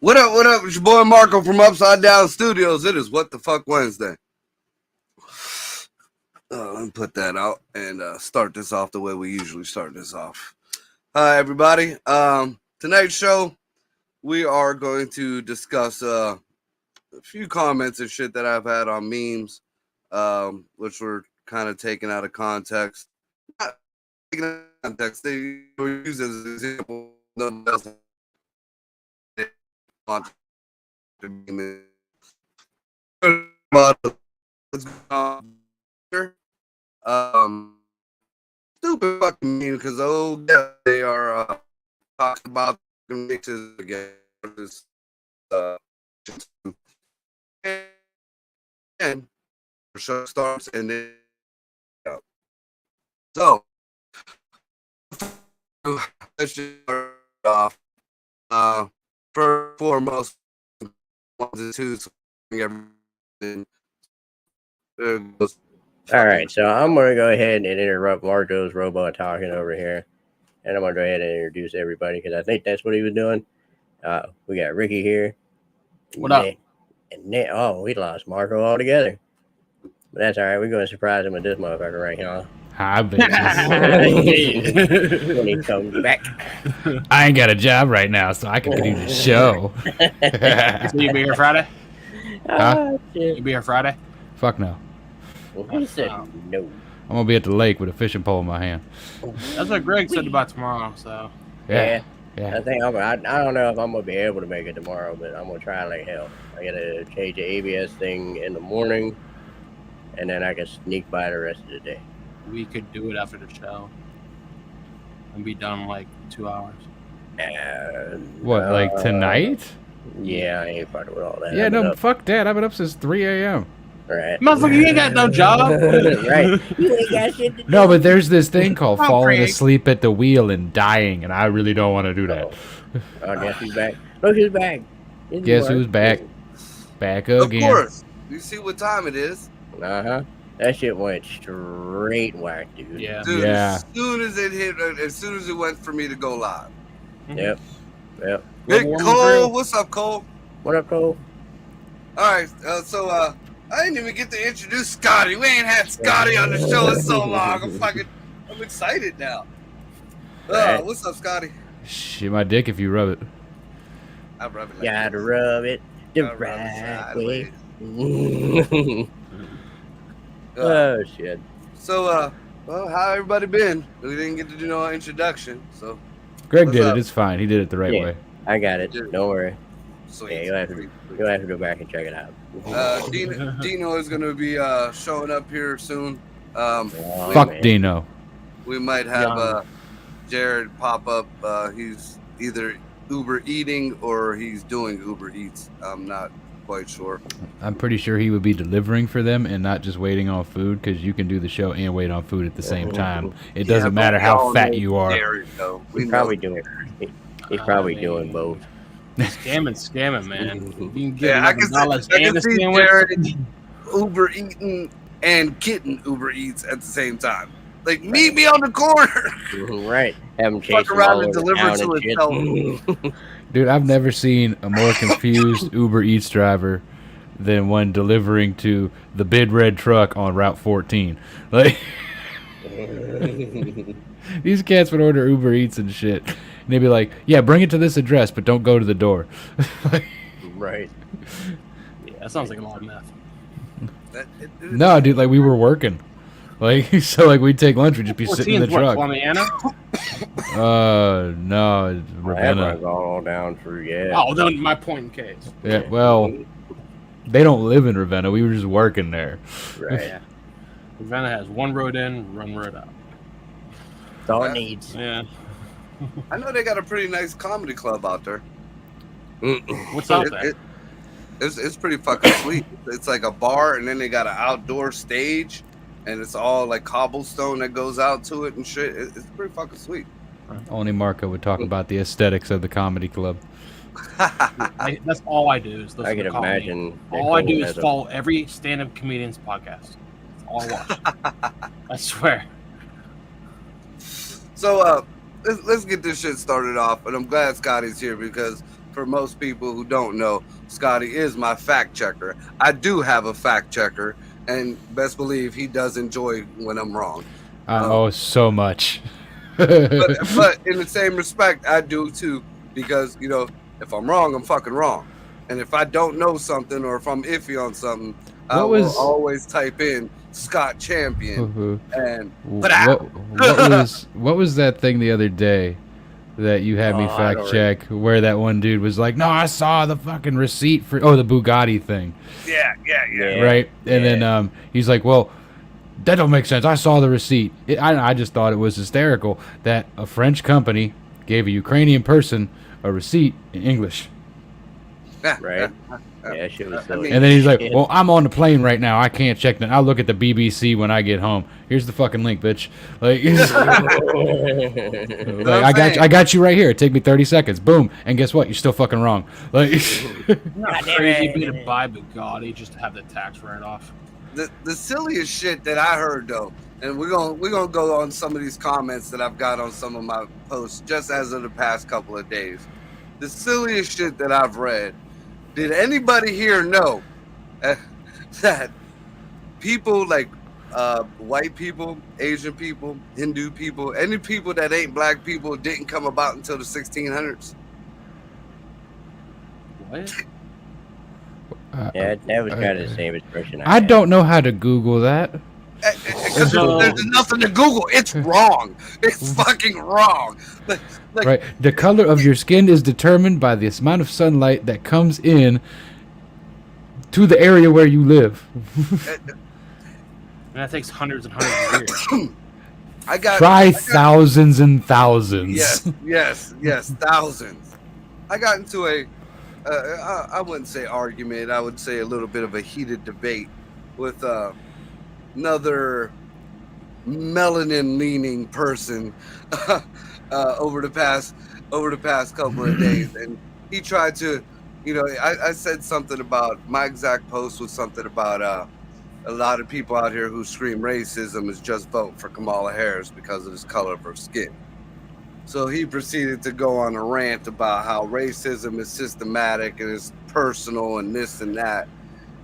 What up, what up? It's your boy Marco from Upside Down Studios. It is What the Fuck Wednesday. Let me put that out and start this off the way we usually start this off. Hi, everybody. Tonight's show, we are going to discuss a few comments and shit that I've had on memes, which were kind of taken out of context. Not taken out of context. They were used as an example. Stupid fucking meme because they are talking about mixes again. And the show starts and then so let's just start off. First and foremost, ones and twos, everything. All right, so I'm going to go ahead and interrupt Marco's robot talking over here. And I'm going to go ahead and introduce everybody because I think that's what he was doing. We got Ricky here. What up? Oh, we lost Marco altogether. But that's all right. We're going to surprise him with this motherfucker right now. Hi, bitches. When he comes back. I ain't got a job right now, so I can do the show. So you be here Friday? Huh? You be here Friday? Fuck no. Well, he said no. I'm going to be at the lake with a fishing pole in my hand. That's what Greg said about tomorrow, so. Yeah. I think I don't know if I'm going to be able to make it tomorrow, but I'm going to try like hell. I got to change the ABS thing in the morning, and then I can sneak by the rest of the day. We could do it after the show and be done in like 2 hours. What, like tonight? Yeah, I ain't fucking with all that. Yeah, no, fuck that. I've been up since 3 a.m. Right. Motherfucker, you ain't got no job. Right. You ain't got shit to do. No, but there's this thing called falling Craig. asleep at the wheel and dying, and I really don't want to do that. Oh, guess who's back? Look who's back. Guess who's back? Back again. Of course. You see what time it is. Uh-huh. That shit went straight whack, dude. Yeah. Dude, Yeah. as soon as it went for me to go live. Yep. Big Cole, what's up, Cole? What up, Cole? All right, so I didn't even get to introduce Scotty. We ain't had Scotty on the show in so long. I'm excited now. Right. What's up, Scotty? Shit my dick if you rub it. I rub it like Gotta rub it the I rub it right way. sideways. Oh, shit. So, well, how everybody been? We didn't get to do no introduction, so. Greg What's did up? it. It's fine. He did it the right Yeah. way. I got it. Don't worry. Sweet. Yeah, you'll have to go back and check it out. Dino is going to be showing up here soon. Oh, Fuck man. Dino. We might have Jared pop up. He's either Uber eating or he's doing Uber Eats. I'm not quite sure. I'm pretty sure he would be delivering for them and not just waiting on food, because you can do the show and wait on food at the same time. It doesn't matter how fat you are. He's probably doing. He's probably doing both. Scamming, man. You can get Yeah, I can see sandwich. Jared Uber eating and getting Uber Eats at the same time. Like, meet me on the corner. Right. Have him Fuck chase him around all and over deliver town to and shit. Dude, I've never seen a more confused Uber Eats driver than one delivering to the Big Red Truck on Route 14. Like, these cats would order Uber Eats and shit. And they'd be like, yeah, bring it to this address, but don't go to the door. Right. Yeah, that sounds like a lot of meth. No, dude, like, we were working. Like, so, like, we'd take lunch, we'd just be sitting in the truck. Flamiana? No, it's Ravenna. Everyone's all down for, yeah. Oh, then my point in case. Yeah, well, they don't live in Ravenna. We were just working there. Right. Yeah. Ravenna has one road in, one road out. That's all it needs. Yeah. I know they got a pretty nice comedy club out there. What's out there? It's pretty fucking sweet. It's like a bar, and then they got an outdoor stage, and it's all like cobblestone that goes out to it and shit. It's pretty fucking sweet. Only Marco would talk about the aesthetics of the comedy club. That's all I do. Is listen I can to comedy. imagine. All I do is follow every stand-up comedian's podcast. That's all I watch. I swear. So let's get this shit started off, and I'm glad Scotty's here because for most people who don't know, Scotty is my fact checker. I do have a fact checker, and best believe he does enjoy when I'm wrong. Oh, so much. But in the same respect, I do too, because you know, if I'm wrong, I'm fucking wrong, and if I don't know something or if I'm iffy on something, I will always type in Scott Champion and what was that thing the other day that you had me fact check where that one dude was like, no, I saw the fucking receipt for the Bugatti thing. Yeah. Right, and then he's like, well, that don't make sense. I saw the receipt. I just thought it was hysterical that a French company gave a Ukrainian person a receipt in English. Right. Yeah, shit was silly. And then he's like, well, I'm on the plane right now. I can't check that. I'll look at the BBC when I get home. Here's the fucking link, bitch. Like, I got you right here. It take me 30 seconds. Boom. And guess what? You're still fucking wrong. Like, not crazy to buy Bugatti just to have the tax write-off. The silliest shit that I heard though, and we're gonna go on some of these comments that I've got on some of my posts just as of the past couple of days. The silliest shit that I've read. Did anybody here know that people like white people, Asian people, Hindu people, any people that ain't black people didn't come about until the 1600s? What? Yeah, that was kind of the same expression. I don't know how to Google that. Because there's nothing to Google. It's wrong. It's fucking wrong. Like, right. The color of your skin is determined by the amount of sunlight that comes in to the area where you live. And that takes hundreds and hundreds of years. Try thousands and thousands. Yes, thousands. I got into I wouldn't say argument. I would say a little bit of a heated debate with another melanin-leaning person over the past couple of days, and he tried to, you know, I said something about my exact post was something about a lot of people out here who scream racism is just vote for Kamala Harris because of this color of her skin. So he proceeded to go on a rant about how racism is systematic and it's personal and this and that.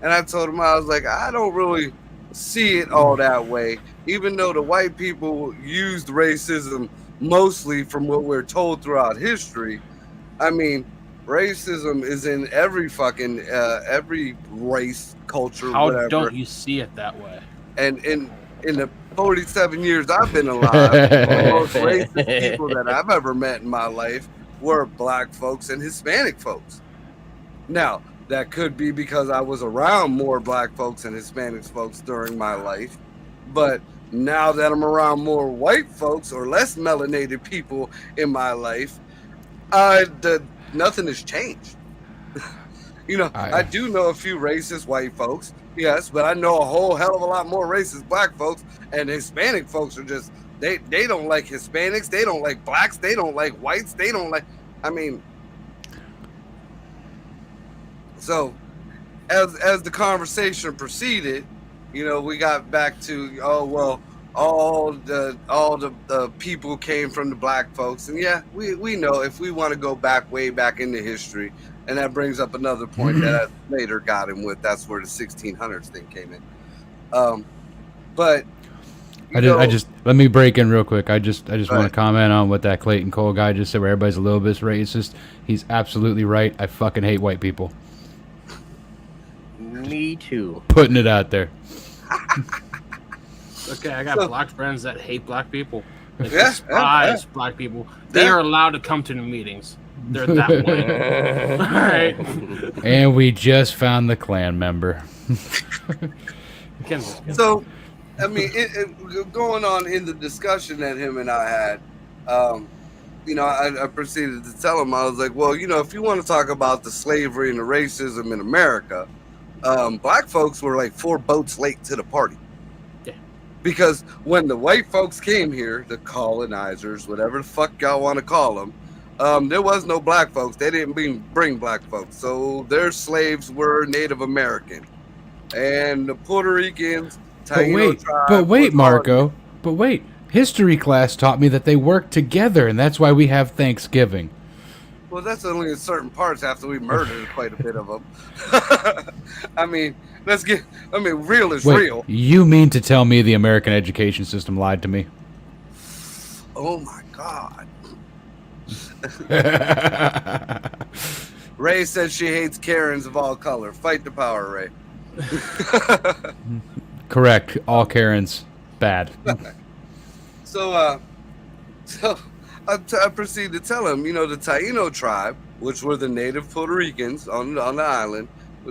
And I told him, I was like, I don't really see it all that way, even though the white people used racism mostly from what we're told throughout history. I mean, racism is in every fucking every race, culture, whatever. How don't you see it that way? And in the 47 years I've been alive, the most racist people that I've ever met in my life were black folks and Hispanic folks. Now, that could be because I was around more black folks and Hispanic folks during my life. But now that I'm around more white folks or less melanated people in my life, nothing has changed. You know, I do know a few racist white folks, yes, but I know a whole hell of a lot more racist black folks, and Hispanic folks are just, they don't like Hispanics, they don't like blacks, they don't like whites, they don't like, I mean, so as the conversation proceeded, you know, we got back to, oh, well, all the people came from the black folks, and yeah, we know if we want to go back way back into history, and that brings up another point that I later got him with. That's where the 1600s thing came in. But I just let me break in real quick. I just want to comment on what that Clayton Cole guy just said, where everybody's a little bit racist. He's absolutely right. I fucking hate white people. Me too. Putting it out there. Okay, I got black friends that hate black people. They despise black people. They are allowed to come to the meetings. They're that way. All right. And we just found the Klan member. So, I mean, going on in the discussion that him and I had, I proceeded to tell him, I was like, well, if you want to talk about the slavery and the racism in America, black folks were like 4 boats late to the party. Yeah. Because when the white folks came here, the colonizers, whatever the fuck y'all want to call them, there was no black folks. They didn't bring black folks. So their slaves were Native American. And the Puerto Ricans, Taino tribe. But wait, Marco. But wait. History class taught me that they work together, and that's why we have Thanksgiving. Well, that's only in certain parts after we murdered quite a bit of them. I mean, real is real. You mean to tell me the American education system lied to me? Oh, my God. Ray says she hates Karens of all color. Fight the power, Ray. Correct. All Karens. Bad. So I proceed to tell him, the Taino tribe, which were the native Puerto Ricans on the island,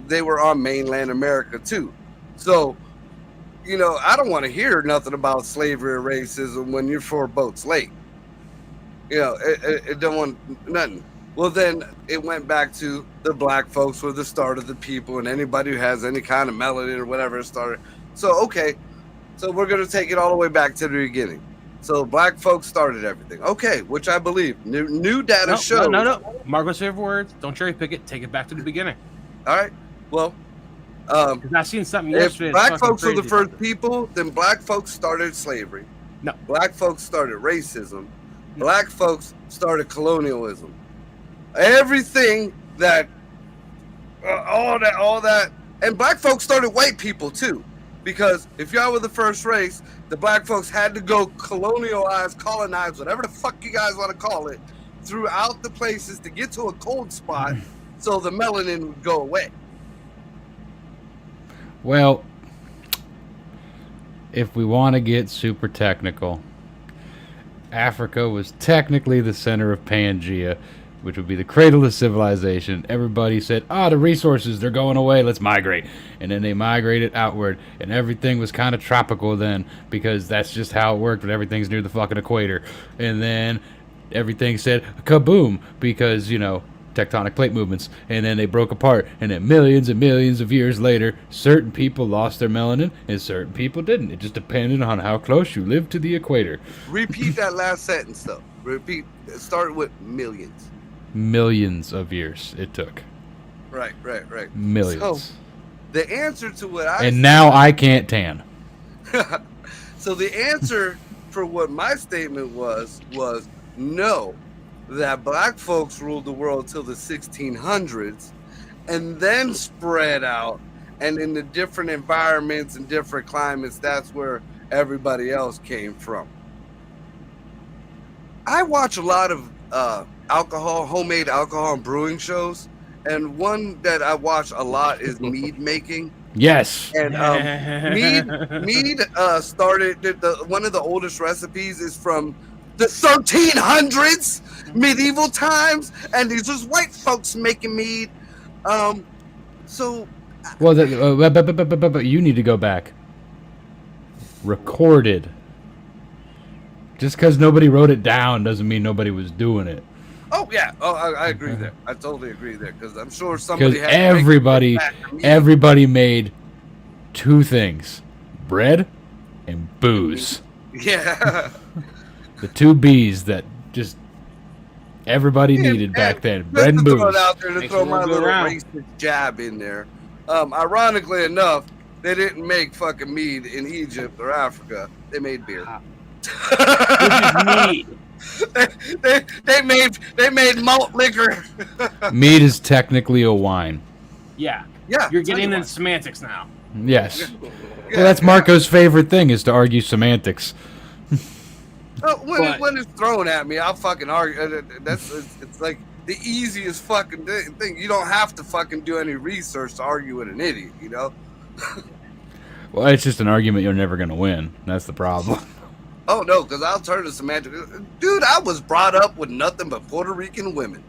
they were on mainland America too. So, I don't want to hear nothing about slavery or racism when you're 4 boats late. It don't want nothing. Well, then it went back to the black folks were the start of the people, and anybody who has any kind of melanin or whatever started. So, okay, so we're going to take it all the way back to the beginning. So black folks started everything. Okay, which I believe. New data shows. No. Marco's favorite words. Don't cherry pick it. Take it back to the beginning. All right. Well, because I seen something if yesterday. Black folks were the first people, then black folks started slavery. No. Black folks started racism. No. Black folks started colonialism. Everything that, all that, and black folks started white people too. Because if y'all were the first race, the black folks had to go colonize, whatever the fuck you guys want to call it, throughout the places to get to a cold spot so the melanin would go away. Well, if we want to get super technical, Africa was technically the center of Pangea, which would be the cradle of civilization. Everybody said, the resources, they're going away, let's migrate. And then they migrated outward, and everything was kind of tropical then, because that's just how it worked when everything's near the fucking equator. And then everything said kaboom, because, tectonic plate movements. And then they broke apart, and then millions and millions of years later, certain people lost their melanin, and certain people didn't. It just depended on how close you lived to the equator. Repeat that last sentence, though. Start with millions. Millions of years it took. Right. Millions. So, the answer to what I and now I can't tan. So the answer for what my statement was no, that black folks ruled the world till the 1600s and then spread out, and in the different environments and different climates, that's where everybody else came from. I watch a lot of homemade alcohol and brewing shows, and one that I watch a lot is mead making. Yes. And mead started, one of the oldest recipes is from the 1300s, medieval times, and these was white folks making mead. But you need to go back. Recorded. Just because nobody wrote it down doesn't mean nobody was doing it. Oh yeah, I agree there. I totally agree there, because I'm sure somebody had everybody made 2 things: bread and booze. Yeah. The 2 B's that just everybody needed back then: bread and booze. Throw it out there to throw my little racist jab in there. Ironically enough, they didn't make fucking mead in Egypt or Africa. They made beer. Which is mead. They made malt liquor. Mead is technically a wine. Yeah. Yeah. You're getting into semantics now. Yes. Yeah. Well, that's Marco's favorite thing, is to argue semantics. When it's thrown at me, I'll fucking argue. It's like the easiest fucking thing. You don't have to fucking do any research to argue with an idiot, Well, it's just an argument you're never going to win. That's the problem. Oh no, because I'll turn to semantics. Dude, I was brought up with nothing but Puerto Rican women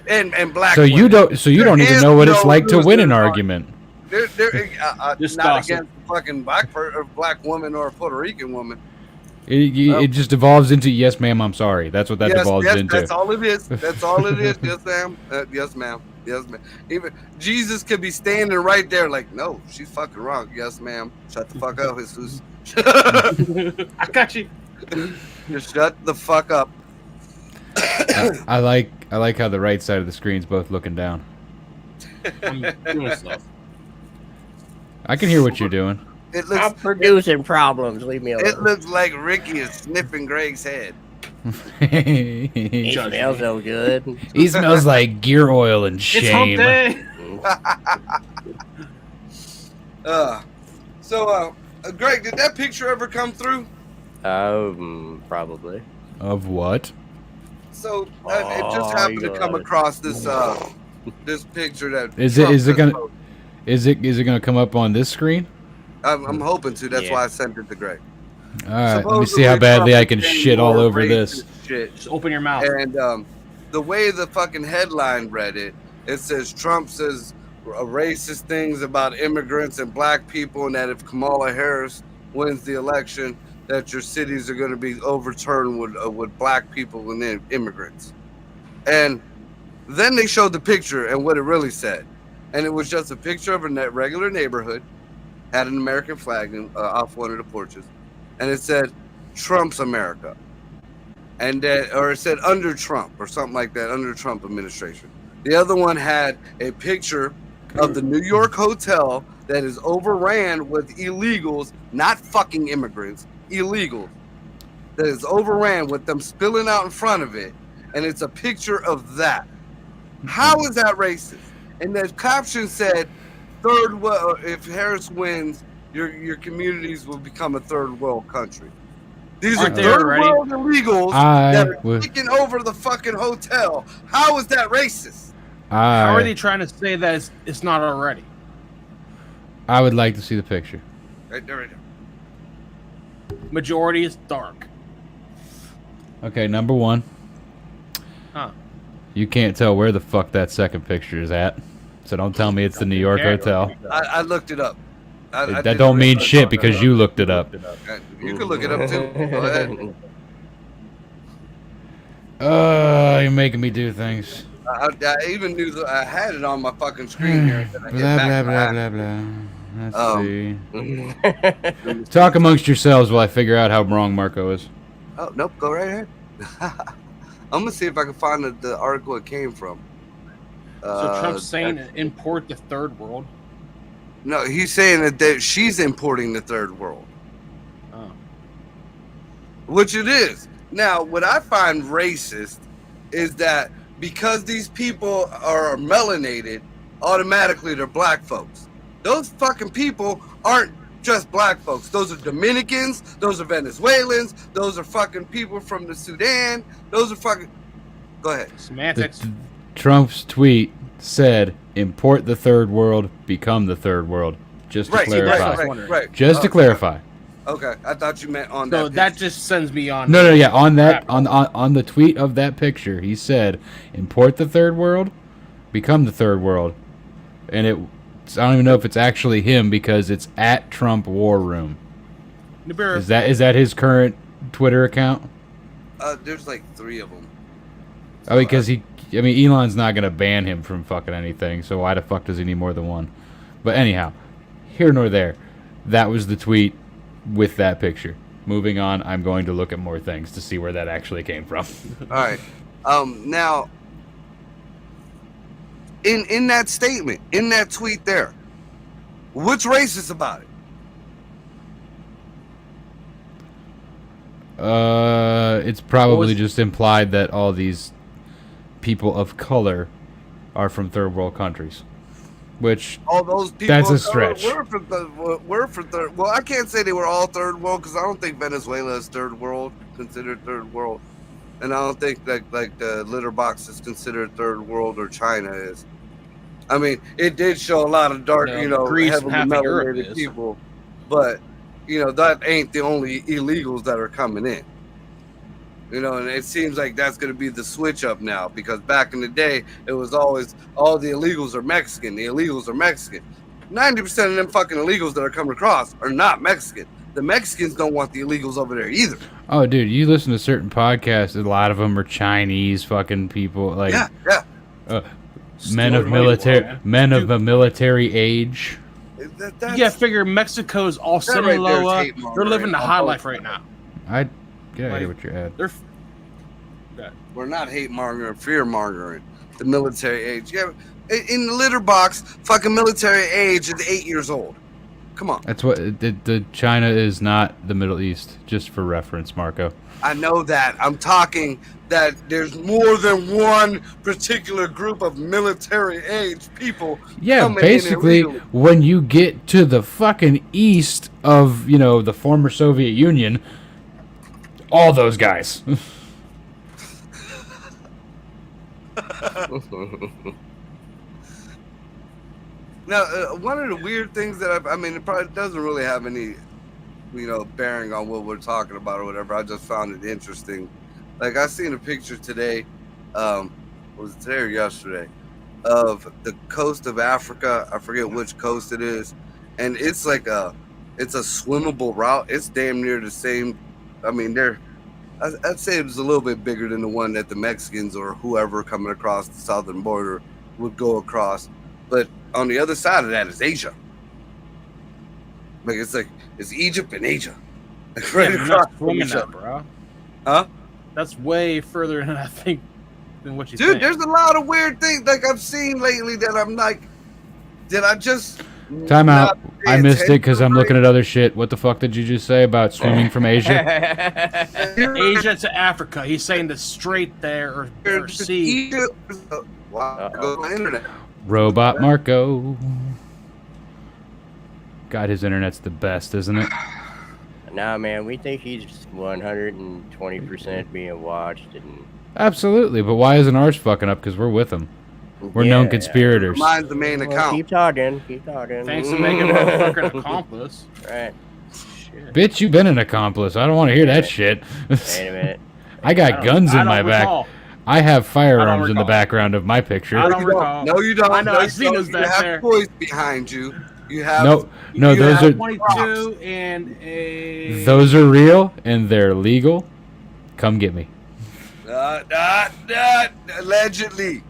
and black. So women. you don't even know what it's like to win an argument. Not against a fucking black woman or a Puerto Rican woman. It just devolves into yes, ma'am, I'm sorry. That's what that devolves into. That's all it is. That's all it is. Yes, ma'am. Yes, ma'am. Yes, ma'am. Even Jesus could be standing right there, like, no, she's fucking wrong. Yes, ma'am. Shut the fuck up, Jesus. I got you. Just shut the fuck up. I like how the right side of the screen's both looking down. I'm doing stuff. I can hear what you're doing. I'm producing problems. Leave me alone. It looks like Ricky is sniffing Greg's head. He smells so good. He smells like gear oil and shame. It's hump day. Greg, did that picture ever come through? Probably. Of what? So it just happened to come across this this picture that is it gonna come up on this screen? I'm hoping to. That's why I sent it to Greg. All right, let me see how badly I can shit all over this. Just open your mouth. And the way the fucking headline read it, it says Trump says racist things about immigrants and black people, and that if Kamala Harris wins the election, that your cities are going to be overturned with black people and immigrants. And then they showed the picture and what it really said, and it was just a picture of a regular neighborhood, had an American flag off one of the porches, and it said Trump's America, and or it said under Trump or something like that, under Trump administration. The other one had a picture of the New York hotel that is overran with illegals, not fucking immigrants, illegals, that is overran with them spilling out in front of it, and it's a picture of that. How is that racist? And the caption said, "Third world. If Harris wins, your communities will become a third world country." These are third world illegals that are taking over the fucking hotel. How is that racist? How are they trying to say that it's not already? I would like to see the picture. Right there. Majority is dark. Okay, number one. Huh. You can't tell where the fuck that second picture is at. So don't tell me it's the New York hotel. I looked it up. That don't mean shit because you looked it up. You can look it up too. Go ahead. You're making me do things. I even knew that I had it on my fucking screen here. Let's see. Talk amongst yourselves while I figure out how wrong Marco is. Oh, nope. Go right ahead. I'm going to see if I can find the article it came from. So Trump's saying import the third world? No, he's saying that she's importing the third world. Oh. Which it is. Now, what I find racist is that because these people are melanated, automatically they're black folks. Those fucking people aren't just black folks. Those are Dominicans. Those are Venezuelans. Those are fucking people from the Sudan. Those are fucking... Go ahead. Semantics. Trump's tweet said, import the third world, become the third world. Just to clarify. Right. Just to clarify. Okay, I thought you meant on that. So that just sends me on. No, yeah, on that, on the tweet of that picture, he said, import the third world, become the third world, and I don't even know if it's actually him because it's at Trump War Room. Is that his current Twitter account? There's like 3 of them. So, because Elon's not gonna ban him from fucking anything, so why the fuck does he need more than one? But anyhow, here nor there, that was the tweet with that picture. Moving on, I'm going to look at more things to see where that actually came from. All right. Now, in that statement, in that tweet there, what's racist about it? It's probably just implied that all these people of color are from third world countries. Which all those people that's a stretch. Were for third. Well, I can't say they were all third world because I don't think Venezuela is third world, considered third world, and I don't think that like the litter box is considered third world or China is. I mean, it did show a lot of dark, Greece, heavily melanated people, but that ain't the only illegals that are coming in. And it seems like that's going to be the switch up now because back in the day, it was always all the illegals are Mexican. The illegals are Mexican. 90% of them fucking illegals that are coming across are not Mexican. the Mexicans don't want the illegals over there either. Oh, dude, you listen to certain podcasts. A lot of them are Chinese fucking people. Like, men of a military age. You gotta figure Mexico's all Sinaloa. They're living the high life right now. I get what you're at. We're not hate mongering, fear mongering. The military age. Yeah, in the litter box, fucking military age is 8 years old. Come on. That's what the China is not the Middle East, just for reference, Marco. I know that. I'm talking that there's more than one particular group of military age people. Yeah, basically, when you get to the fucking east of, the former Soviet Union, all those guys. Now, one of the weird things that it probably doesn't really have any, bearing on what we're talking about or whatever. I just found it interesting. Like, I seen a picture today, was it today or yesterday, of the coast of Africa. I forget which coast it is, and it's like it's a swimmable route. It's damn near the same. I'd say it was a little bit bigger than the one that the Mexicans or whoever coming across the southern border would go across. But on the other side of that is Asia. It's Egypt and Asia. Like right across from each other. Bro. Huh? That's way further than I think than what you think. Dude, there's a lot of weird things like I've seen lately that I'm like, did I just time out? I missed it because I'm looking at other shit. What the fuck did you just say about swimming from Asia? Asia to Africa. He's saying the strait there or sea. Wow, go to my internet. Robot Marco. God, his internet's the best, isn't it? Nah, man, we think he's 120% being watched. Absolutely, but why isn't ours fucking up? Because we're with him. We're known conspirators. Mine's the main account. Keep talking. Thanks for making a motherfucker an accomplice. Right. Shit. Bitch, you been an accomplice. I don't want to hear that shit. Wait a minute. I got guns in my back. I have firearms in the background of my picture. I don't recall. No, you don't. I know. I've seen those back there. You have toys behind you. You have no. Those are 22 and a. Those are real and they're legal. Come get me. Allegedly.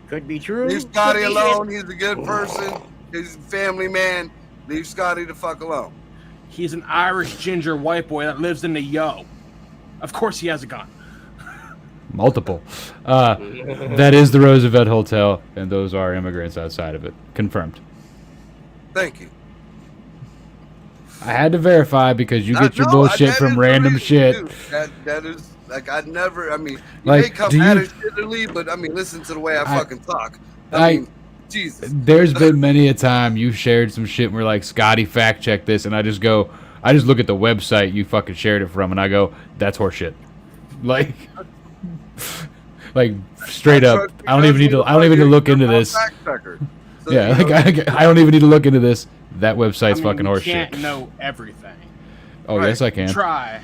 Could be true. Leave Scotty alone. He's a good person. He's a family man. Leave Scotty the fuck alone. He's an Irish ginger white boy that lives in the Yo. Of course he has a gun. Multiple. That is the Roosevelt Hotel, and those are immigrants outside of it. Confirmed. Thank you. I had to verify because you get your bullshit from random shit. That is, like, I never, you may come at it shittily, but, listen to the way I fucking talk. Jesus. There's been many a time you shared some shit and we're like, Scotty, fact check this, and I just look at the website you fucking shared it from, and I go, that's horseshit. Like straight up. I don't even need to look into this. Yeah, I don't even need to look into this. That website's fucking horseshit. You can't know everything. Oh, yes, I can. Try.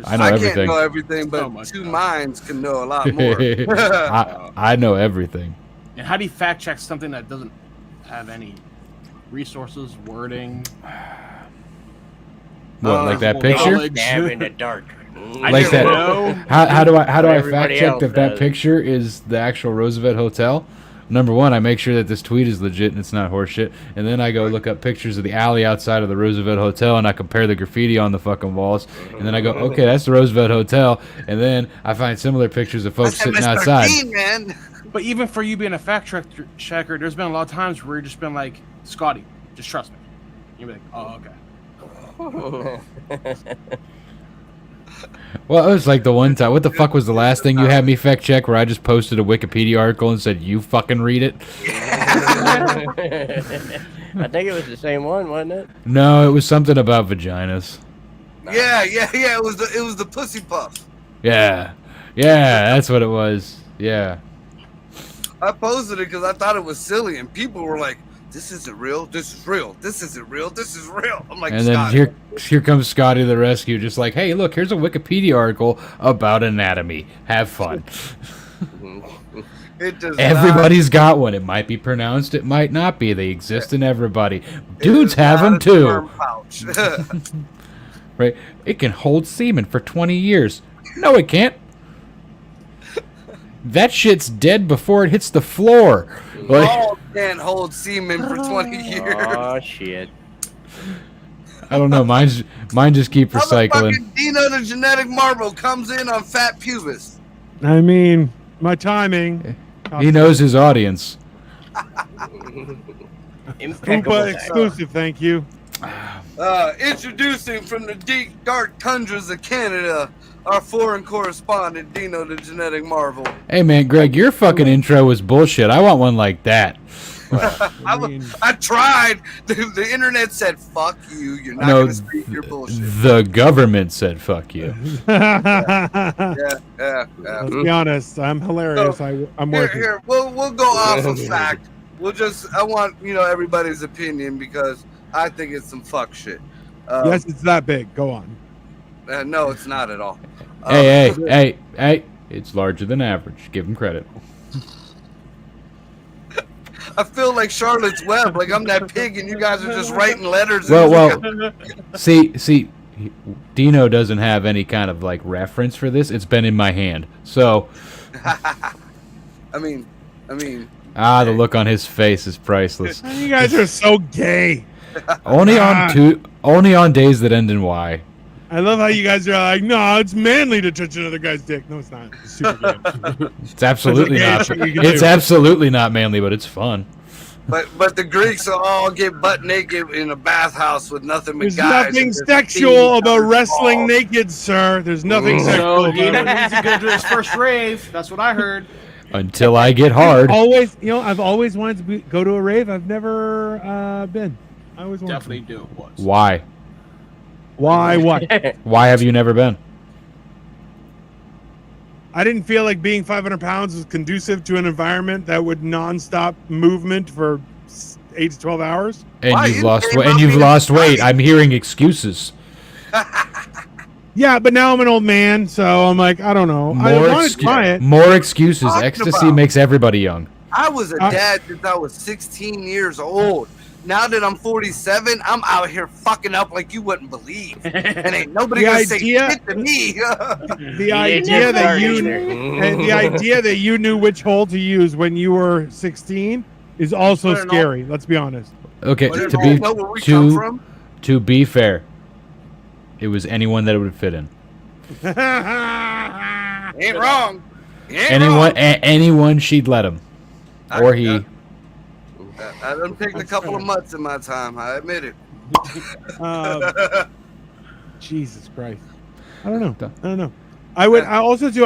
I know everything. Can't know everything, but two minds can know a lot more. I know everything. And how do you fact check something that doesn't have any resources, wording? What, like that picture? Damn in the dark. Like that. Know. How do I fact check that picture is the actual Roosevelt Hotel? Number one, I make sure that this tweet is legit and it's not horseshit, and then I go look up pictures of the alley outside of the Roosevelt Hotel, and I compare the graffiti on the fucking walls, and then I go, okay, that's the Roosevelt Hotel, and then I find similar pictures of folks sitting outside. Man. But even for you being a fact checker, there's been a lot of times where you've just been like, Scotty, just trust me. You'll be like, oh, okay. Well, it was like the one time. What the fuck was the last thing you had me fact check where I just posted a Wikipedia article and said, you fucking read it? I think it was the same one, wasn't it? No, it was something about vaginas. Yeah. It was the pussy puff. Yeah, that's what it was. Yeah. I posted it because I thought it was silly, and people were like, this isn't real. This is real. This isn't real. This is real. I'm like, and then here comes Scotty to the rescue, just like, hey, look, here's a Wikipedia article about anatomy. Have fun. It does Everybody's got one. It might be pronounced, it might not be. They exist in everybody. not, Dudes have them too. sperm pouch. Right? It can hold semen for 20 years. No, it can't. That shit's dead before it hits the floor. Like, All can't hold semen for 20 years. Oh shit. I don't know. Mine just keep recycling. Motherfucking Dino the genetic marble comes in on fat pubis. I mean, my timing. He knows his audience. Impeccable. Koopa exclusive, thank you. Introducing from the deep, dark tundras of Canada, our foreign correspondent, Dino the genetic marvel. Hey, man, Greg, your fucking intro was bullshit. I want one like that. I tried. The internet said, fuck you. You're not going to speak your bullshit. The government said fuck you. Yeah. Let's be honest, I'm hilarious. So, I'm working. Here, we'll go off of fact. I want, everybody's opinion because I think it's some fuck shit. Yes, it's that big. Go on. No, it's not at all. Hey, it's larger than average. Give him credit. I feel like Charlotte's Web, like I'm that pig and you guys are just writing letters. Well, see, Dino doesn't have any kind of like reference for this. It's been in my hand, so. I mean. The look on his face is priceless. You guys are so gay. Only on days that end in Y. I love how you guys are like, no, it's manly to touch another guy's dick. No, it's not. It's super gay. It's absolutely That's not. okay, you can It's do. absolutely not manly, but it's fun. But the Greeks will all get butt naked in a bathhouse with nothing but There's guys. nothing and there's sexual teens about on their wrestling balls. naked, sir. There's nothing So sexual Dino about it. needs to go to his first rave. That's what I heard. Until I get hard. Always, I've always wanted to go to a rave. I've never been. I always wanted Definitely do it once. Why? to. Why? What? Why have you never been? I didn't feel like being 500 pounds was conducive to an environment that would nonstop movement for 8 to 12 hours. And Why? you've You lost came weight. up And you've being lost weight. funny. I'm hearing excuses. Yeah, but now I'm an old man, so I'm like, I don't know. I want to try it. More excuses. Talking Ecstasy about? makes everybody young. I was a dad since I was 16 years old. Now that I'm 47, I'm out here fucking up like you wouldn't believe. And ain't nobody The gonna say idea- shit to me. The idea that you knew which hole to use when you were 16 is also Put it scary. Let's be honest. Okay, But to you be know where we come from? to be fair, it was anyone that it would fit in. Ain't wrong. Ain't Anyone, wrong. anyone she'd let him, or he. I done picked a couple of mutts in my time. I admit it. Jesus Christ. I don't know. I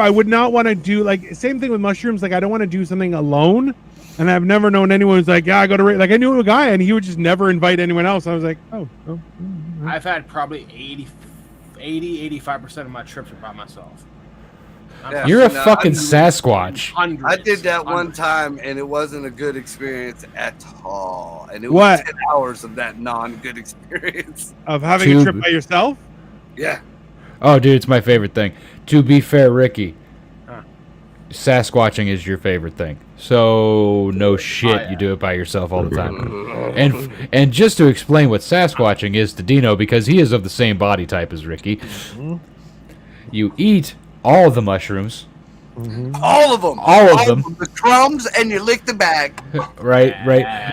would not want to do like same thing with mushrooms. Like I don't want to do something alone. And I've never known anyone who's like, yeah, I go to like I knew a guy and he would just never invite anyone else. I was like, oh. I've had probably 85% of my trips are by myself. Yeah. You're a No, fucking I- Sasquatch. Hundreds, I did that one hundreds. time, and it wasn't a good experience at all. And it was What? 10 hours of that non-good experience. Of having a Two- trip by yourself? Yeah. Oh, dude, it's my favorite thing. To be fair, Ricky, Huh. Sasquatching is your favorite thing. So no shit, yeah. you do it by yourself all the time. And just to explain what Sasquatching is to Dino, because he is of the same body type as Ricky, you eat all the mushrooms, All of them. All of them. The crumbs, and you lick the bag. right,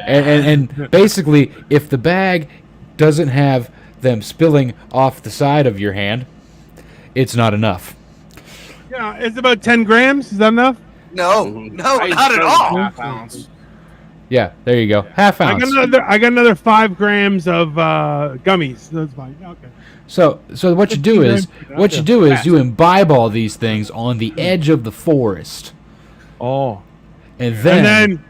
and basically, if the bag doesn't have them spilling off the side of your hand, it's not enough. Yeah, it's about 10 grams. Is that enough? No, I used not at 30 all. half ounce. Yeah, there you go. Half ounce. I got another 5 grams of gummies. That's fine. Okay. So what you do is you imbibe all these things on the edge of the forest, Oh. and then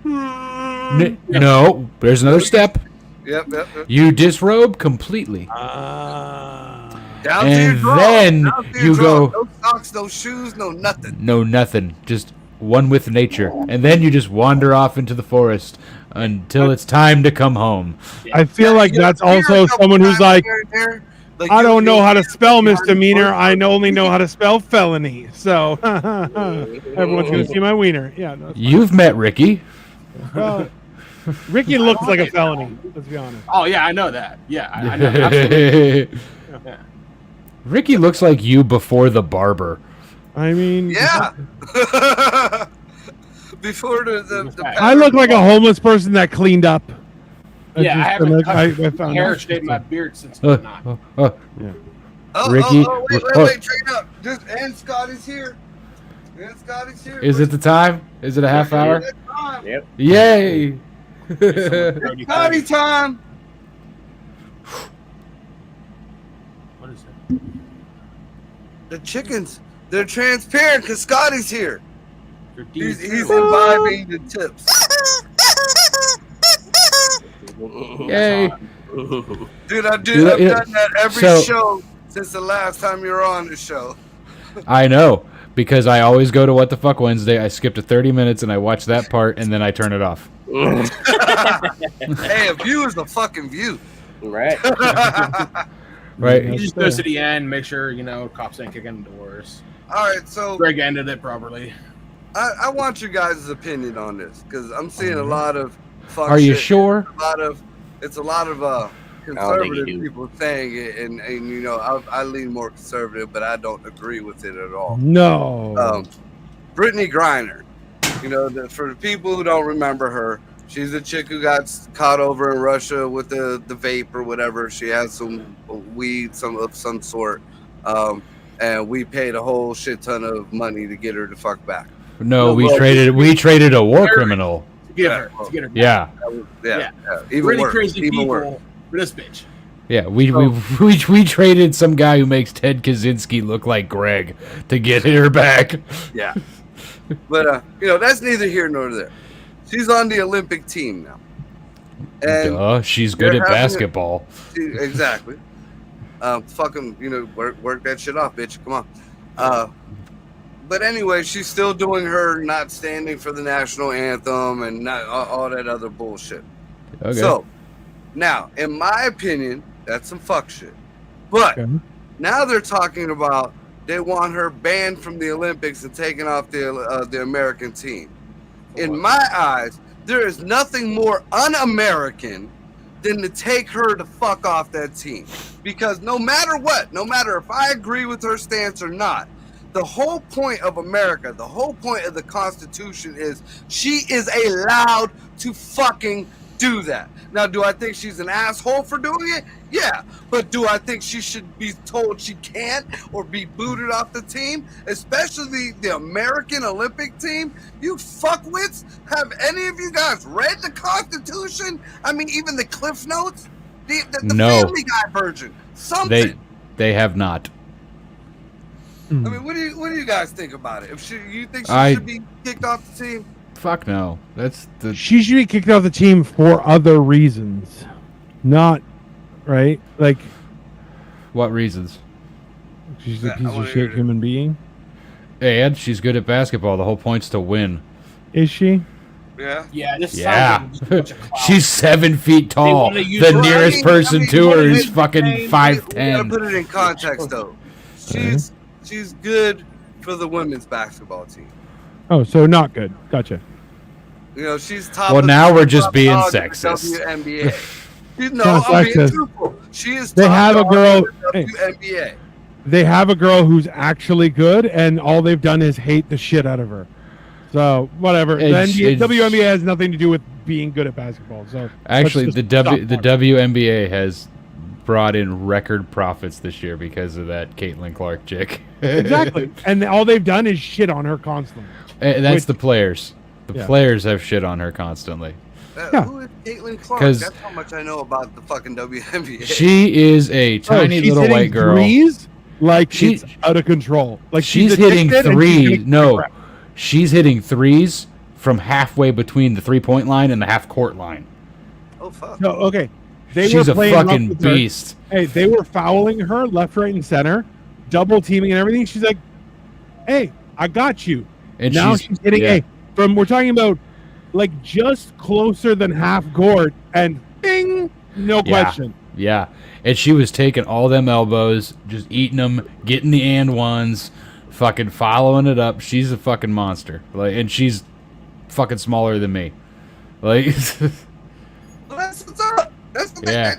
no, there's another step. Yep. You disrobe completely, Down to your and draw. then Down to your you draw. go No socks, no shoes, no nothing. no nothing, just one with nature, and then you just wander off into the forest until it's time to come home. I feel like You that's know, here also a couple someone who's times like, here and there, Like, I don't know how to spell behind the misdemeanor. bar. I only know how to spell felony. So everyone's gonna see my wiener. Yeah. No, You've met Ricky. well, Ricky looks like a felony. Let's be honest. Oh yeah, I know that. Yeah, I know. Absolutely. Yeah. Ricky looks like you before the barber. I mean, Yeah. Before the I look like a homeless person that cleaned up. Yeah, I haven't I found hair out. shaved my beard since not. Oh, Ricky, wait, train up. And Scotty's here. And Scotty's here. Is it the time? Is it a half hour? It's time. Yep. Yay! Scotty time. What is that? The chickens, they're transparent because Scotty's here. They're He's deep. imbibing the tips. Yay! Dude, I've Dude, done that every so- show since the last time you were on the show. I know, because I always go to What the Fuck Wednesday. I skip to 30 minutes and I watch that part and then I turn it off. Hey, a view is a fucking view. Right. Right? You just go to the end, make sure cops ain't kicking the doors. All right, so Greg ended it properly. I want your guys' opinion on this because I'm seeing a lot of fuck Are you shit. sure? It's a lot of conservative people saying it, and I lean more conservative, but I don't agree with it at all. No. Brittany Griner, for the people who don't remember her, she's a chick who got caught over in Russia with the vape or whatever. She has some weed, of some sort, and we paid a whole shit ton of money to get her the fuck back. No, we traded a war criminal. To get her. Yeah. Yeah. Even Really worse. crazy Even people worse. for this bitch. Yeah, we traded some guy who makes Ted Kaczynski look like Greg to get her back. Yeah. But that's neither here nor there. She's on the Olympic team now. And Duh, she's good they're at having basketball. exactly. Fucking, work that shit off, bitch. Come on. But anyway, she's still doing her not standing for the national anthem and not all that other bullshit. Okay. So, now, in my opinion, that's some fuck shit. But Okay. now they're talking about they want her banned from the Olympics and taken off the American team. In my eyes, there is nothing more un-American than to take her the fuck off that team. Because no matter what, no matter if I agree with her stance or not, the whole point of America, the whole point of the Constitution is she is allowed to fucking do that. Now, do I think she's an asshole for doing it? Yeah. But do I think she should be told she can't or be booted off the team? Especially the American Olympic team? You fuckwits? Have any of you guys read the Constitution? I mean, even the Cliff Notes? The No. Family Guy version? Something. They have not. I mean, what do you guys think about it? You think she should be kicked off the team? Fuck no. That's the She should be kicked off the team for other reasons, not right. Like what reasons? she's a Yeah, I piece wanna of hear shit it. human being. And she's good at basketball. The whole point's to win. Is she? Yeah. Yeah, this Yeah. sounds like a bunch of clout. She's 7 feet tall. wanna use The her- nearest person to her is fucking We gotta 5'10". put it in context, though. She's good for the women's basketball team. Oh, so not good. Gotcha. She's top. Well, of now the we're just top being dog in the sexist. WNBA. No, Not I'm being sexist. truthful. She is. They top have a dog girl- in the hey. WNBA. They have a girl who's actually good, and all they've done is hate the shit out of her. So whatever. The WNBA has nothing to do with being good at basketball. So Actually, let's the just stop talking. WNBA has brought in record profits this year because of that Caitlin Clark chick. Exactly, and all they've done is shit on her constantly. And that's Which- the players. The Yeah. players have shit on her constantly. Yeah. Who is Caitlin Clark? 'Cause- That's how much I know about the fucking WNBA. She is a tiny she's little hitting white girl. threes like She- it's out of control. Like She's addicted hitting and she's threes. getting No, crap. she's hitting threes from halfway between the 3-point line and the half court line. Oh fuck. No, okay. They She's were a playing rough fucking with her. beast. Hey, they were fouling her left, right, and center, double teaming and everything. She's like, "Hey, I got you." And Now she's hitting. yeah. Hey, we're talking about like just closer than half court, and bing, no Yeah. question. Yeah, and she was taking all them elbows, just eating them, getting the and ones, fucking following it up. She's a fucking monster. Like, and she's fucking smaller than me. Like, Well, that's what's up. That's what yeah,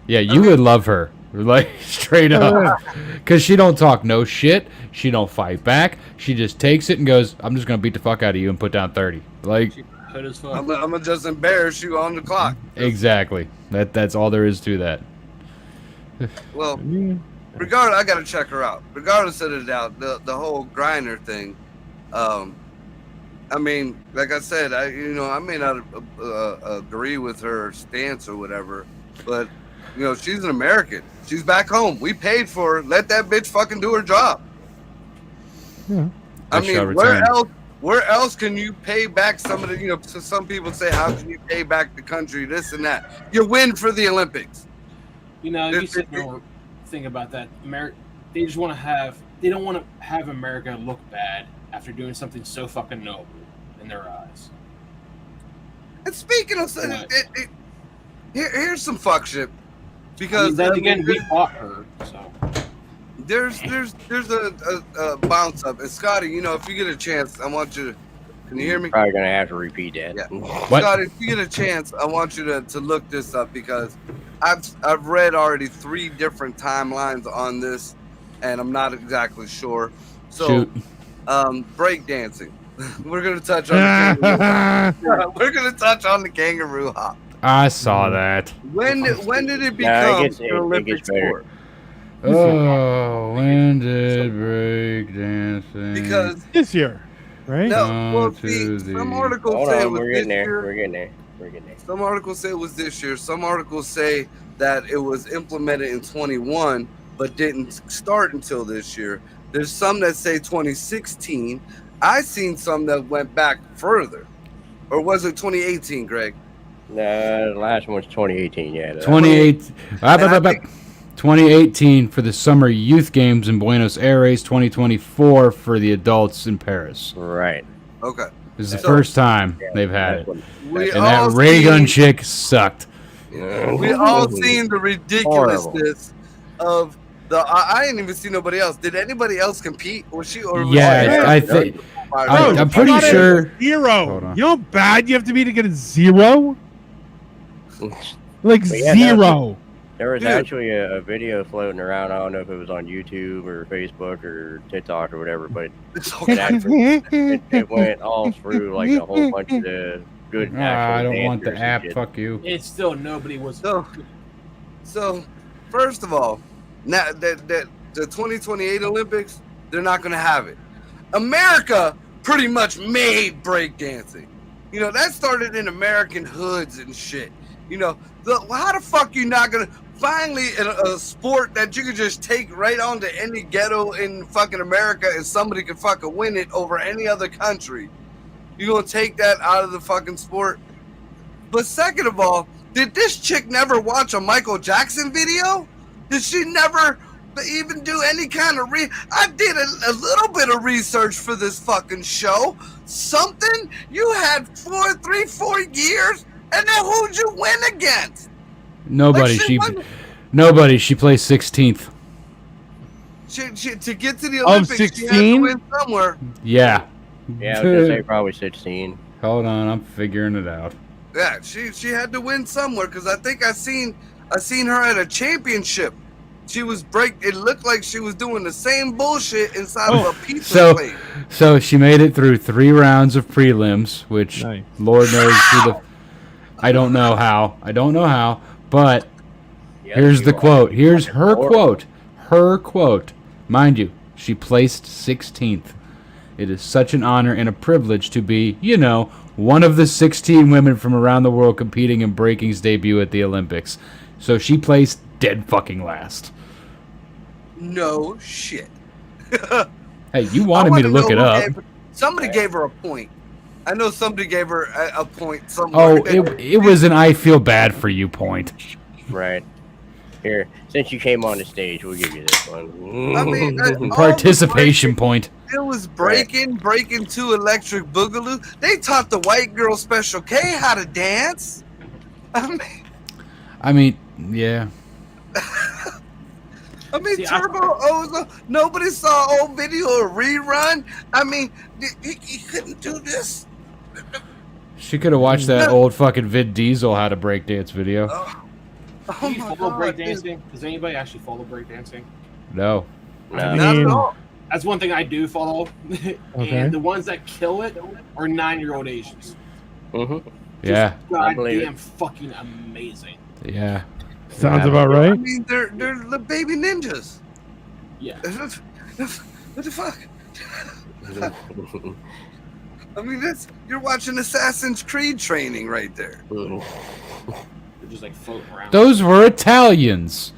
yeah, you would love her, like straight up, because she don't talk no shit. She don't fight back. She just takes it and goes, "I'm just gonna beat the fuck out of you and put down 30." Like, Hood as fuck. I'm gonna just embarrass you on the clock. exactly. That's all there is to that. Well, regardless, I gotta check her out. Regardless of the doubt, the whole grinder thing. I mean, like I said, I may not agree with her stance or whatever, but she's an American. She's back home. We paid for her. Let that bitch fucking do her job. Yeah. I mean, where else can you pay back some of the, so some people say, how can you pay back the country, this and that? You win for the Olympics. You sit there and think about that. They just want to they don't want to have America look bad after doing something so fucking noble in their eyes. And speaking of, here's some fuck shit. Because then again, we bought her, so. There's a bounce up. And Scotty, if you get a chance, I want you to. Can you hear me? Probably gonna have to repeat that. Yeah. What? Scotty, if you get a chance, I want you to look this up because I've read already 3 different timelines on this, and I'm not exactly sure. So, Shoot. breakdancing. We're gonna touch on the kangaroo. We're gonna touch on the kangaroo hop. I saw that. When did it become it an Olympic sport? Oh, when did breakdancing? Because This year, right? no, well, to the- some articles Hold say it on, was we're this getting there. year. We're getting there. We're getting there. Some articles say it was this year. Some articles say that it was implemented in 21, but didn't start until this year. There's some that say 2016. I seen some that went back further, or was it 2018, Greg? No, the last one was 2018. Yeah. 2018 for the Summer Youth Games in Buenos Aires, 2024 for the adults in Paris. Right. Okay. This is the first time they've had it. We And that all ray gun seen- chick sucked. We all seen the ridiculousness of the. I didn't even see nobody else. Did anybody else compete? Was she? Or was Yeah, she- I think. I'm you pretty got a sure. Hold 0. on. You know how bad you have to be to get a 0? Like But yeah, 0. There was Dude. actually a video floating around. I don't know if it was on YouTube or Facebook or TikTok or whatever, but It's it okay. actually it went all through like a whole bunch of the good. I actual don't want the dancers and app. shit. Fuck you. It's still nobody was. So, first of all, now that the 2028 Olympics, they're not going to have it. America pretty much made breakdancing. That started in American hoods and shit. How the fuck you not going to finally in a sport that you could just take right onto any ghetto in fucking America and somebody can fucking win it over any other country? You going to take that out of the fucking sport? But second of all, did this chick never watch a Michael Jackson video? Did she never even do any kind of I did a little bit of research for this fucking show. Something? You had 4 years, and then who'd you win against? Nobody. Nobody. She placed 16th. She to get to the Olympics, she had 16? to win somewhere. Yeah. Yeah, I was gonna say probably 16. Hold on, I'm figuring it out. Yeah, she had to win somewhere because I think I seen her at a championship. She was It looked like she was doing the same bullshit inside of a pizza plate. So she made it through 3 rounds of prelims, which Nice. Lord knows who the. I don't know how. But Yeah, here's you the are. quote. Here's her Horrible. quote. Mind you, she placed 16th. It is such an honor and a privilege to be, one of the 16 women from around the world competing in breaking's debut at the Olympics. So she placed dead fucking last. No shit. Hey, you wanted me to look it up. Somebody gave her a point. I know somebody gave her a point somewhere. Oh, it was an I feel bad for you point. Right. Here, since you came on the stage, we'll give you this one. I mean, all Participation point. It was breaking to Electric Boogaloo. They taught the white girl Special K how to dance. I mean, Yeah. I mean, See, Turbo Ozo. Nobody saw old video or rerun. I mean, he couldn't do this. She could have watched that old fucking Vin Diesel how to breakdance video. Do you my follow God, breakdancing? Does anybody actually follow breakdancing? No. I Not mean, at all. That's one thing I do follow. Okay. And the ones that kill it are 9-year-old Asians. Mm-hmm. Yeah. I believe Goddamn fucking amazing. Yeah. sounds about I right. mean, they're the baby ninjas. Yeah. What the fuck? I mean, you're watching Assassin's Creed training right there. They're just like floating around. Those were Italians.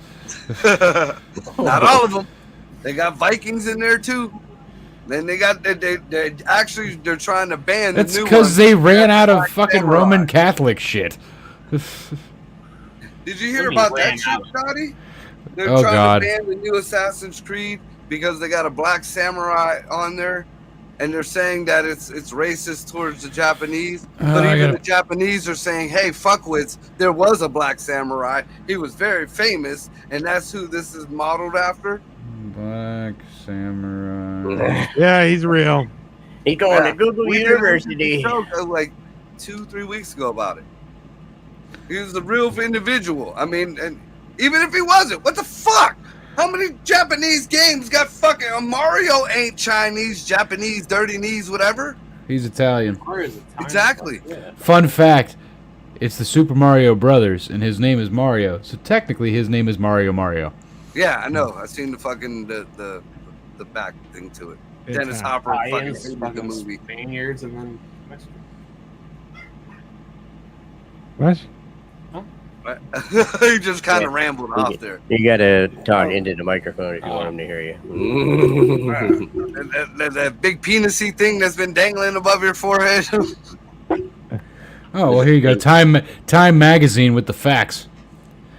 Not all of them. They got Vikings in there too. Then they got they actually they're trying to ban the That's new because ones. they ran out of Black fucking Samurai. Roman Catholic shit. Did you hear What do you about mean that ran shit, out? Scotty? They're Oh, trying God. to ban the new Assassin's Creed because they got a black samurai on there, and they're saying that it's racist towards the Japanese. But I even gotta- the Japanese are saying, "Hey, fuckwits! There was a black samurai. He was very famous, and that's who this is modeled after." Black Samurai. Yeah, he's real. He's going Yeah. to Google We did a University. show, like 2-3 weeks ago about it. He was a real individual. I mean, and even if he wasn't, what the fuck? How many Japanese games got fucking Mario ain't Chinese, Japanese, dirty knees, whatever? He's Italian. Mario's Italian. Exactly. Yeah. Fun fact, it's the Super Mario Brothers, and his name is Mario. So technically, his name is Mario. Yeah, I know. I seen the fucking the back thing to it. Dennis It's, Hopper fucking Italians, the fucking movie. Spaniards, and then Mexican. What? He just kind of Yeah. rambled off there. You gotta talk into the microphone if you want him to hear you. That big penisy thing that's been dangling above your forehead. Oh, well, here you go. Time Magazine with the facts.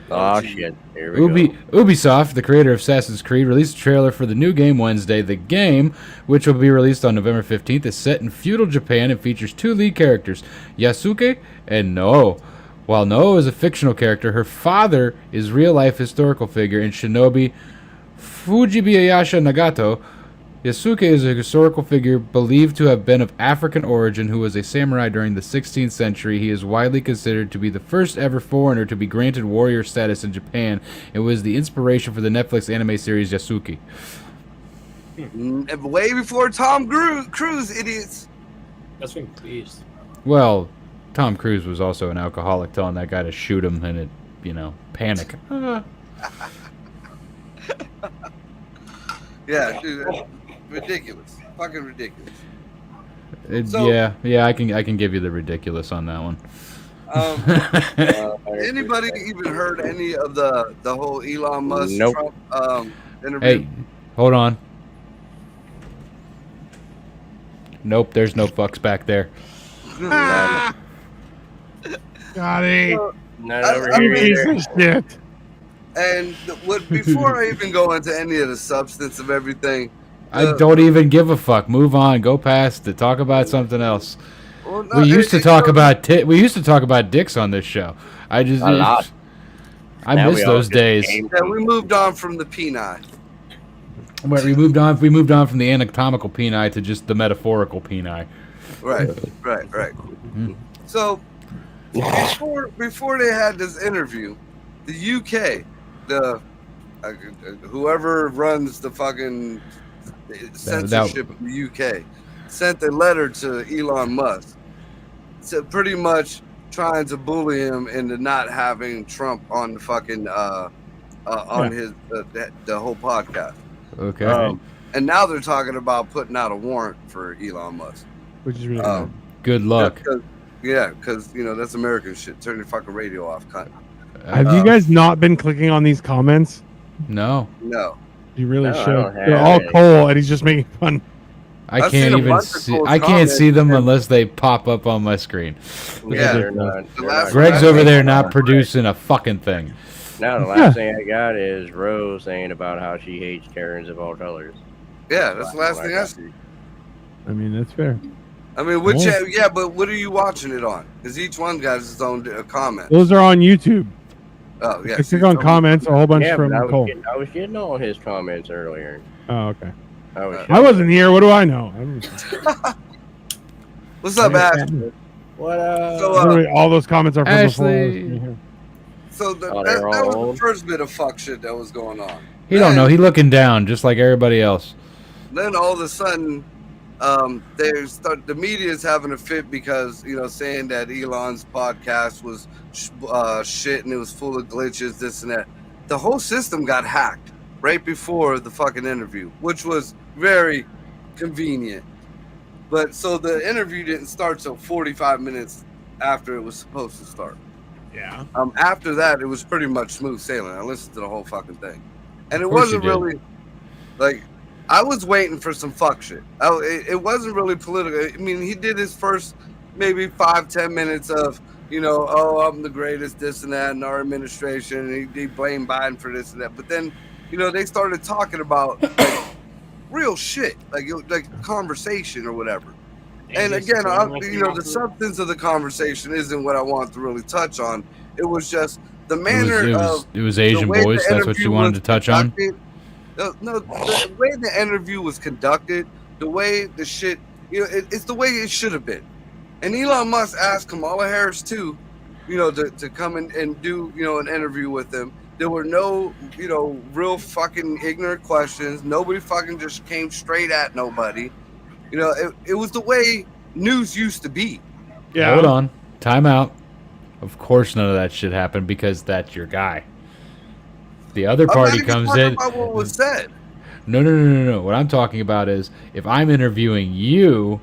Oh shit! Here we go. Ubisoft, the creator of Assassin's Creed, released a trailer for the new game Wednesday. The game, which will be released on November 15th, is set in feudal Japan and features two lead characters, Yasuke and Noo. While Noo is a fictional character, her father is real-life historical figure in shinobi Fujibayasha Nagato. Yasuke is a historical figure believed to have been of African origin who was a samurai during the 16th century. He is widely considered to be the first ever foreigner to be granted warrior status in Japan. It was the inspiration for the Netflix anime series Yasuke. Way before Tom Cruise, idiots. That's been beast. Well, Tom Cruise was also an alcoholic telling that guy to shoot him and it, panic. Yeah, dude, that's ridiculous. Fucking ridiculous. So- yeah, I can give you the ridiculous on that one. Anybody even heard any of the whole Elon Musk Nope. Trump interview? Hey, hold on. Nope, there's no fucks back there. Got it. Not I- over I here mean- either. Piece of shit. And before I even go into any of the substance of everything, I don't even give a fuck. Move on. Go past it. Talk about something else. well, no, We used to it- talk about dicks on this show. I A lot. Now miss we all those just days. aim Yeah, we moved on from the peni. Where we moved on. We moved on from the anatomical peni to just the metaphorical peni. Right. So before they had this interview, the UK, whoever runs the fucking censorship in the UK, sent a letter to Elon Musk, pretty much trying to bully him into not having Trump on the fucking on his the whole podcast. Okay. And now they're talking about putting out a warrant for Elon Musk. Which is really Um, Good luck. because that's American shit. Turn your fucking radio off, cunt. good. Have you guys not been clicking on these comments? No, No. You really No, I should. don't have They're all any. Cole, and he's just making fun. I I've can't seen a even bunch of see. cool I can't comments see them and- unless they pop up on my screen. Yeah. They're not- The they're last not- Greg's Yeah. over there not producing a fucking thing. Now the last thing I got is Rose saying about how she hates Karens of all colors. Yeah, that's the last thing I see. I mean, that's fair. I mean, which but what are you watching it on? Because each one got his own comment. Those are on YouTube. Oh yeah. I click on comments, a whole bunch Yeah, from but Cole. I was getting all his comments earlier. Oh, okay. I I wasn't here. What do I know? What's up, Ash? What? So, Literally, all those comments are from Ashley. before. So Oh, that they're all was old? the first bit of fuck shit that was going on. He don't know. He looking down just like everybody else. Then all of a sudden, the media is having a fit because saying that Elon's podcast was shit and it was full of glitches, this and that. The whole system got hacked right before the fucking interview, which was very convenient. But so the interview didn't start till 45 minutes after it was supposed to start. Yeah. After that, it was pretty much smooth sailing. I listened to the whole fucking thing, and it Of course wasn't you did. really like I was waiting for some fuck shit. It wasn't really political. I mean, he did his first maybe 5-10 minutes of oh, I'm the greatest, this and that, in our administration, and he blamed Biden for this and that. But then they started talking about like real shit, like conversation or whatever. And again, the substance of the conversation isn't what I want to really touch on. It was just the manner it was Asian boys. That's what you wanted to touch on. No, the way the interview was conducted, the way the shit, it's the way it should have been. And Elon Musk asked Kamala Harris too, to come in and do an interview with him. There were no real fucking ignorant questions. Nobody fucking just came straight at nobody. It was the way news used to be. Yeah. Hold on. Time out. Of course none of that shit happened because that's your guy. The other party comes in. About what was said. No. What I'm talking about is if I'm interviewing you,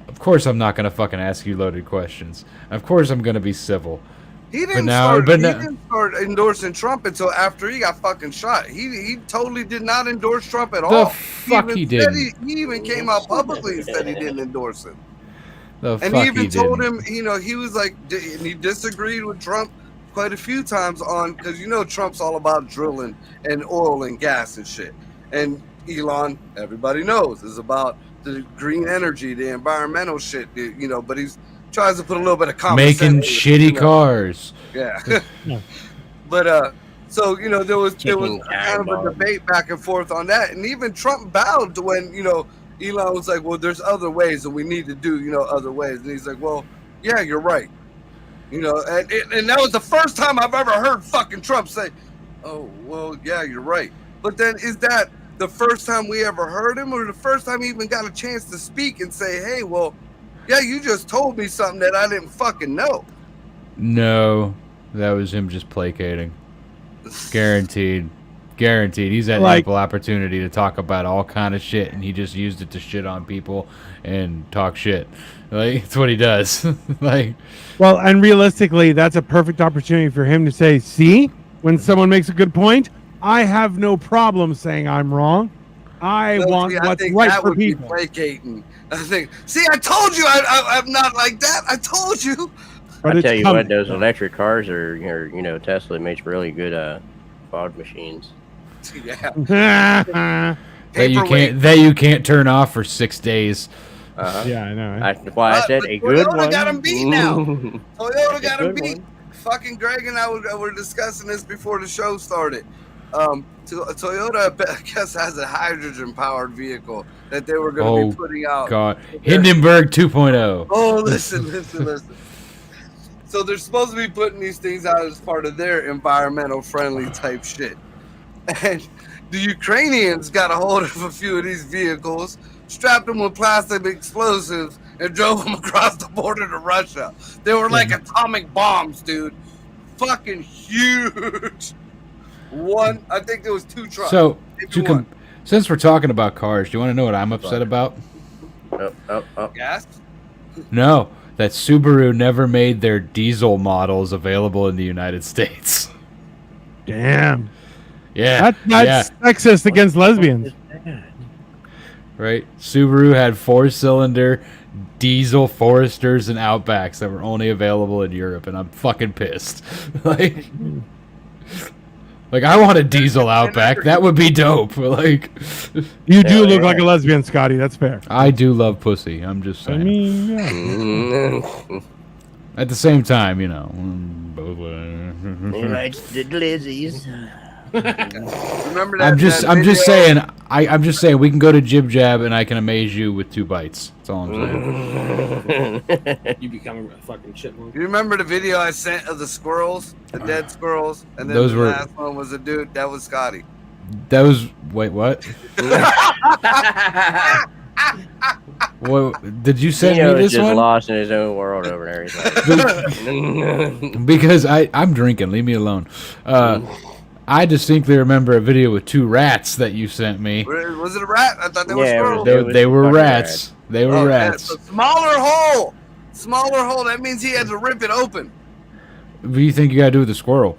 of course I'm not going to fucking ask you loaded questions. Of course I'm going to be civil. He didn't start endorsing Trump until after he got fucking shot. He totally did not endorse Trump at all. The fuck he didn't. He even came out publicly and said he didn't endorse him. And he even told him, he was like, and he disagreed with Trump quite a few times on, because Trump's all about drilling and oil and gas and shit. And Elon, everybody knows, is about the green energy, the environmental shit, but he's tries to put a little bit of common making sense shitty cars. Yeah. But so there was kind of a debate back and forth on that, and even Trump bowed to when Elon was like, well, there's other ways and we need to do other ways, and he's like, well, yeah, you're right, and that was the first time I've ever heard fucking Trump say, oh, well, yeah, you're right. But then is that the first time we ever heard him, or the first time he even got a chance to speak and say, hey, well, yeah, you just told me something that I didn't fucking know? No, that was him just placating. Guaranteed. He's had ample opportunity to talk about all kind of shit, and he just used it to shit on people and talk shit. It's what he does. Well, and realistically, that's a perfect opportunity for him to say, see, when someone makes a good point, I have no problem saying I'm wrong. I want what's right for people. Placating. I think. See, I told you I'm not like that. I told you. I tell you what, those electric cars are, Tesla makes really good fog machines. Yeah. that you can't turn off for 6 days. Yeah, I know. That's why I said a good one. Toyota got him beat now. Toyota got him beat. Fucking Greg and I were discussing this before the show started. Toyota, I guess, has a hydrogen-powered vehicle that they were going to be putting out. God, Hindenburg 2.0. Oh, listen. So they're supposed to be putting these things out as part of their environmental-friendly type shit. And the Ukrainians got a hold of a few of these vehicles, strapped them with plastic explosives, and drove them across the border to Russia. They were like atomic bombs, dude. Fucking huge. I think there was 2 trucks. So, since we're talking about cars, do you want to know what I'm upset about? Gas? No, that Subaru never made their diesel models available in the United States. Damn. Yeah. That's sexist against lesbians. Right? Subaru had 4-cylinder diesel Foresters and Outbacks that were only available in Europe, and I'm fucking pissed. Like I want a diesel Outback. That would be dope. You do look like a lesbian, Scotty. That's fair. I do love pussy. I'm just saying. I mean, yeah. At the same time, you know. He likes the glizzies. Remember that? I'm just video? saying. I'm just saying we can go to Jib Jab and I can amaze you with 2 bites. That's all I'm saying. You become a fucking chipmunk. You remember the video I sent of the squirrels, the dead squirrels, and then Those the were- last one was a dude. That was Scotty. That was wait what? What did you send me Dino's this just one? lost in his own world over there. He's like, Because I'm drinking. Leave me alone. I distinctly remember a video with 2 rats that you sent me. Was it a rat? I thought they were Yeah, it was- squirrels. They were fucking rats. They were Oh, yeah, rats. it's a smaller hole. Smaller hole. That means he had to rip it open. What do you think you gotta do with the squirrel?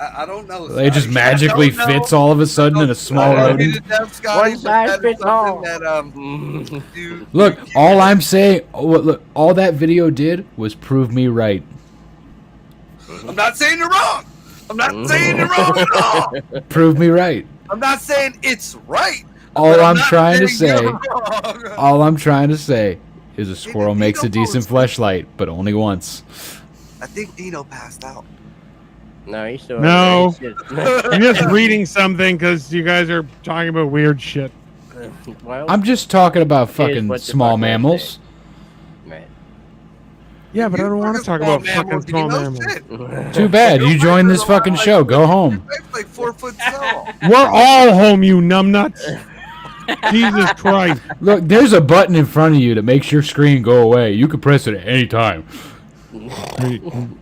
I don't know. It just Scotty. magically I don't know. fits all of a sudden in a small I don't know rodent. to death, Scotty, One but size that is fits all. something that, Look, all I'm saying, look, all that video did was prove me right. I'm not saying you're wrong. I'm not saying you're wrong at all. Prove me right. I'm not saying it's right. All but I'm not trying to saying say, you're wrong. all I'm trying to say, is a squirrel Dino makes a Dino decent knows. fleshlight, but only once. I think Dino passed out. no, he's still. No. He's I'm just reading something because you guys are talking about weird shit. well, I'm just talking about fucking what the small fuck was mammals. man. Yeah, but I don't want to talk about fucking small mammals. mammals. Too bad. You joined this fucking show. Go home. It's like 4 foot tall. We're all home, you numbnuts. Jesus Christ. Look, there's a button in front of you that makes your screen go away. You can press it at any time.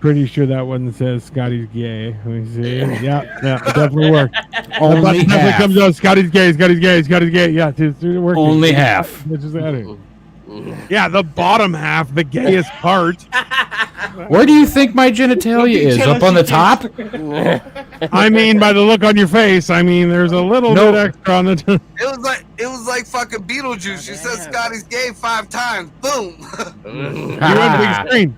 Pretty sure that one says Scotty's gay. Let me see. Yeah, it definitely worked. Only Definitely half. comes out. Scotty's gay. Scotty's gay. Scotty's gay. Yeah, it's working. Only half. It's just out here. Yeah, the bottom half, the gayest part. Where do you think my genitalia is? Up on the top? I mean, by the look on your face, I mean, there's a little No. bit extra on the. It was like fucking Beetlejuice. You said Scotty's gay 5 times. Boom. You went to big screen.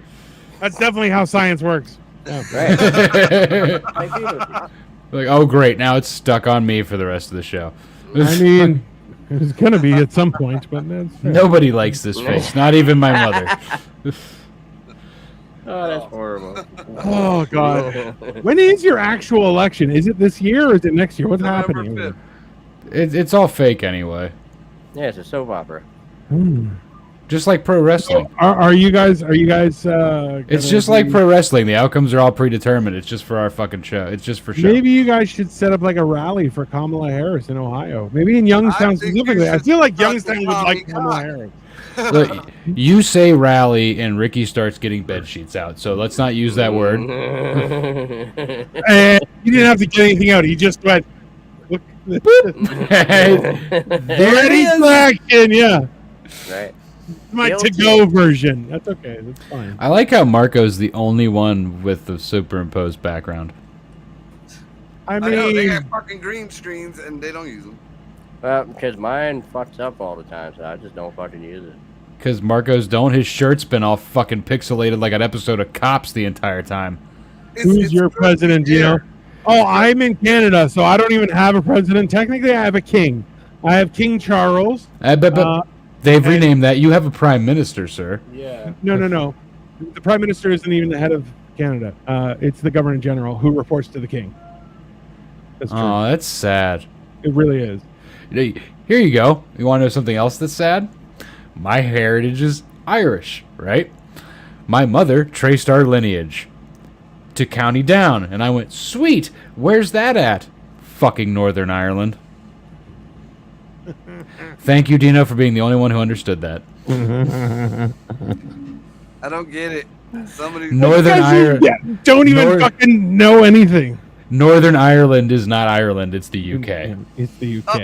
That's definitely how science works. Yeah. Right. Like, oh great, now it's stuck on me for the rest of the show. I mean, it's gonna be at some point, but that's fair. Nobody likes this face, not even my mother. Oh, that's horrible. Oh God. When is your actual election? Is it this year or is it next year? What's November happening? 5th. It's all fake anyway. Yeah, it's a soap opera. Just like pro wrestling. Are you guys? It's gonna just like be- pro wrestling. The outcomes are all predetermined. It's just for our fucking show. It's just for show. Maybe you guys should set up like a rally for Kamala Harris in Ohio. Maybe in Youngstown I think you specifically. I should feel like fucking Youngstown would call like me Kamala cock. Harris. Look, you say rally and Ricky starts getting bed sheets out. So let's not use that word. And he didn't have to get anything out. He just went. Look, There ready it for is. action. Yeah, Right. my Guilty. to-go version. That's okay. That's fine. I like how Marco's the only one with the superimposed background. I I know, they mean, got fucking green screens and they don't use them. Well, because mine fucks up all the time, so I just don't fucking use it. Because Marco's don't. His shirt's been all fucking pixelated like an episode of Cops the entire time. who's your president? Do you know? Oh, I'm in Canada, so I don't even have a president. Technically, I have a king. I have King Charles. But they've renamed that. You have a prime minister, sir. Yeah. No. The prime minister isn't even the head of Canada. It's the governor general who reports to the king. That's true. Oh, that's sad. It really is. Here you go. You want to know something else that's sad? My heritage is Irish, right? My mother traced our lineage to County Down, and I went, sweet, where's that at? Fucking Northern Ireland. Thank you, Dino, for being the only one who understood that. I don't get it. Somebody. Northern Ireland. Yeah, don't even Nor- fucking know anything. Northern Ireland is not Ireland, it's the UK. It's the Oh, UK.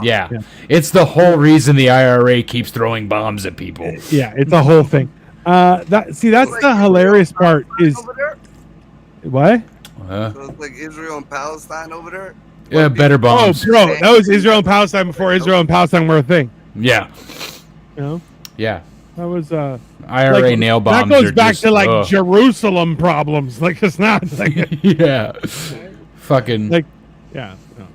Yeah. Yeah. It's the whole reason the IRA keeps throwing bombs at people. Yeah, it's a whole thing. That's the hilarious part is Over there? what? So it's like Israel and Palestine over there? Yeah, better Oh, bombs. bro, that was Israel and Palestine before Israel and Palestine were a thing. Yeah. You know, Yeah. that was IRA like, nail bombs. That goes are back just, to like ugh. Jerusalem problems. Like it's not like Yeah. Fucking. like yeah. No.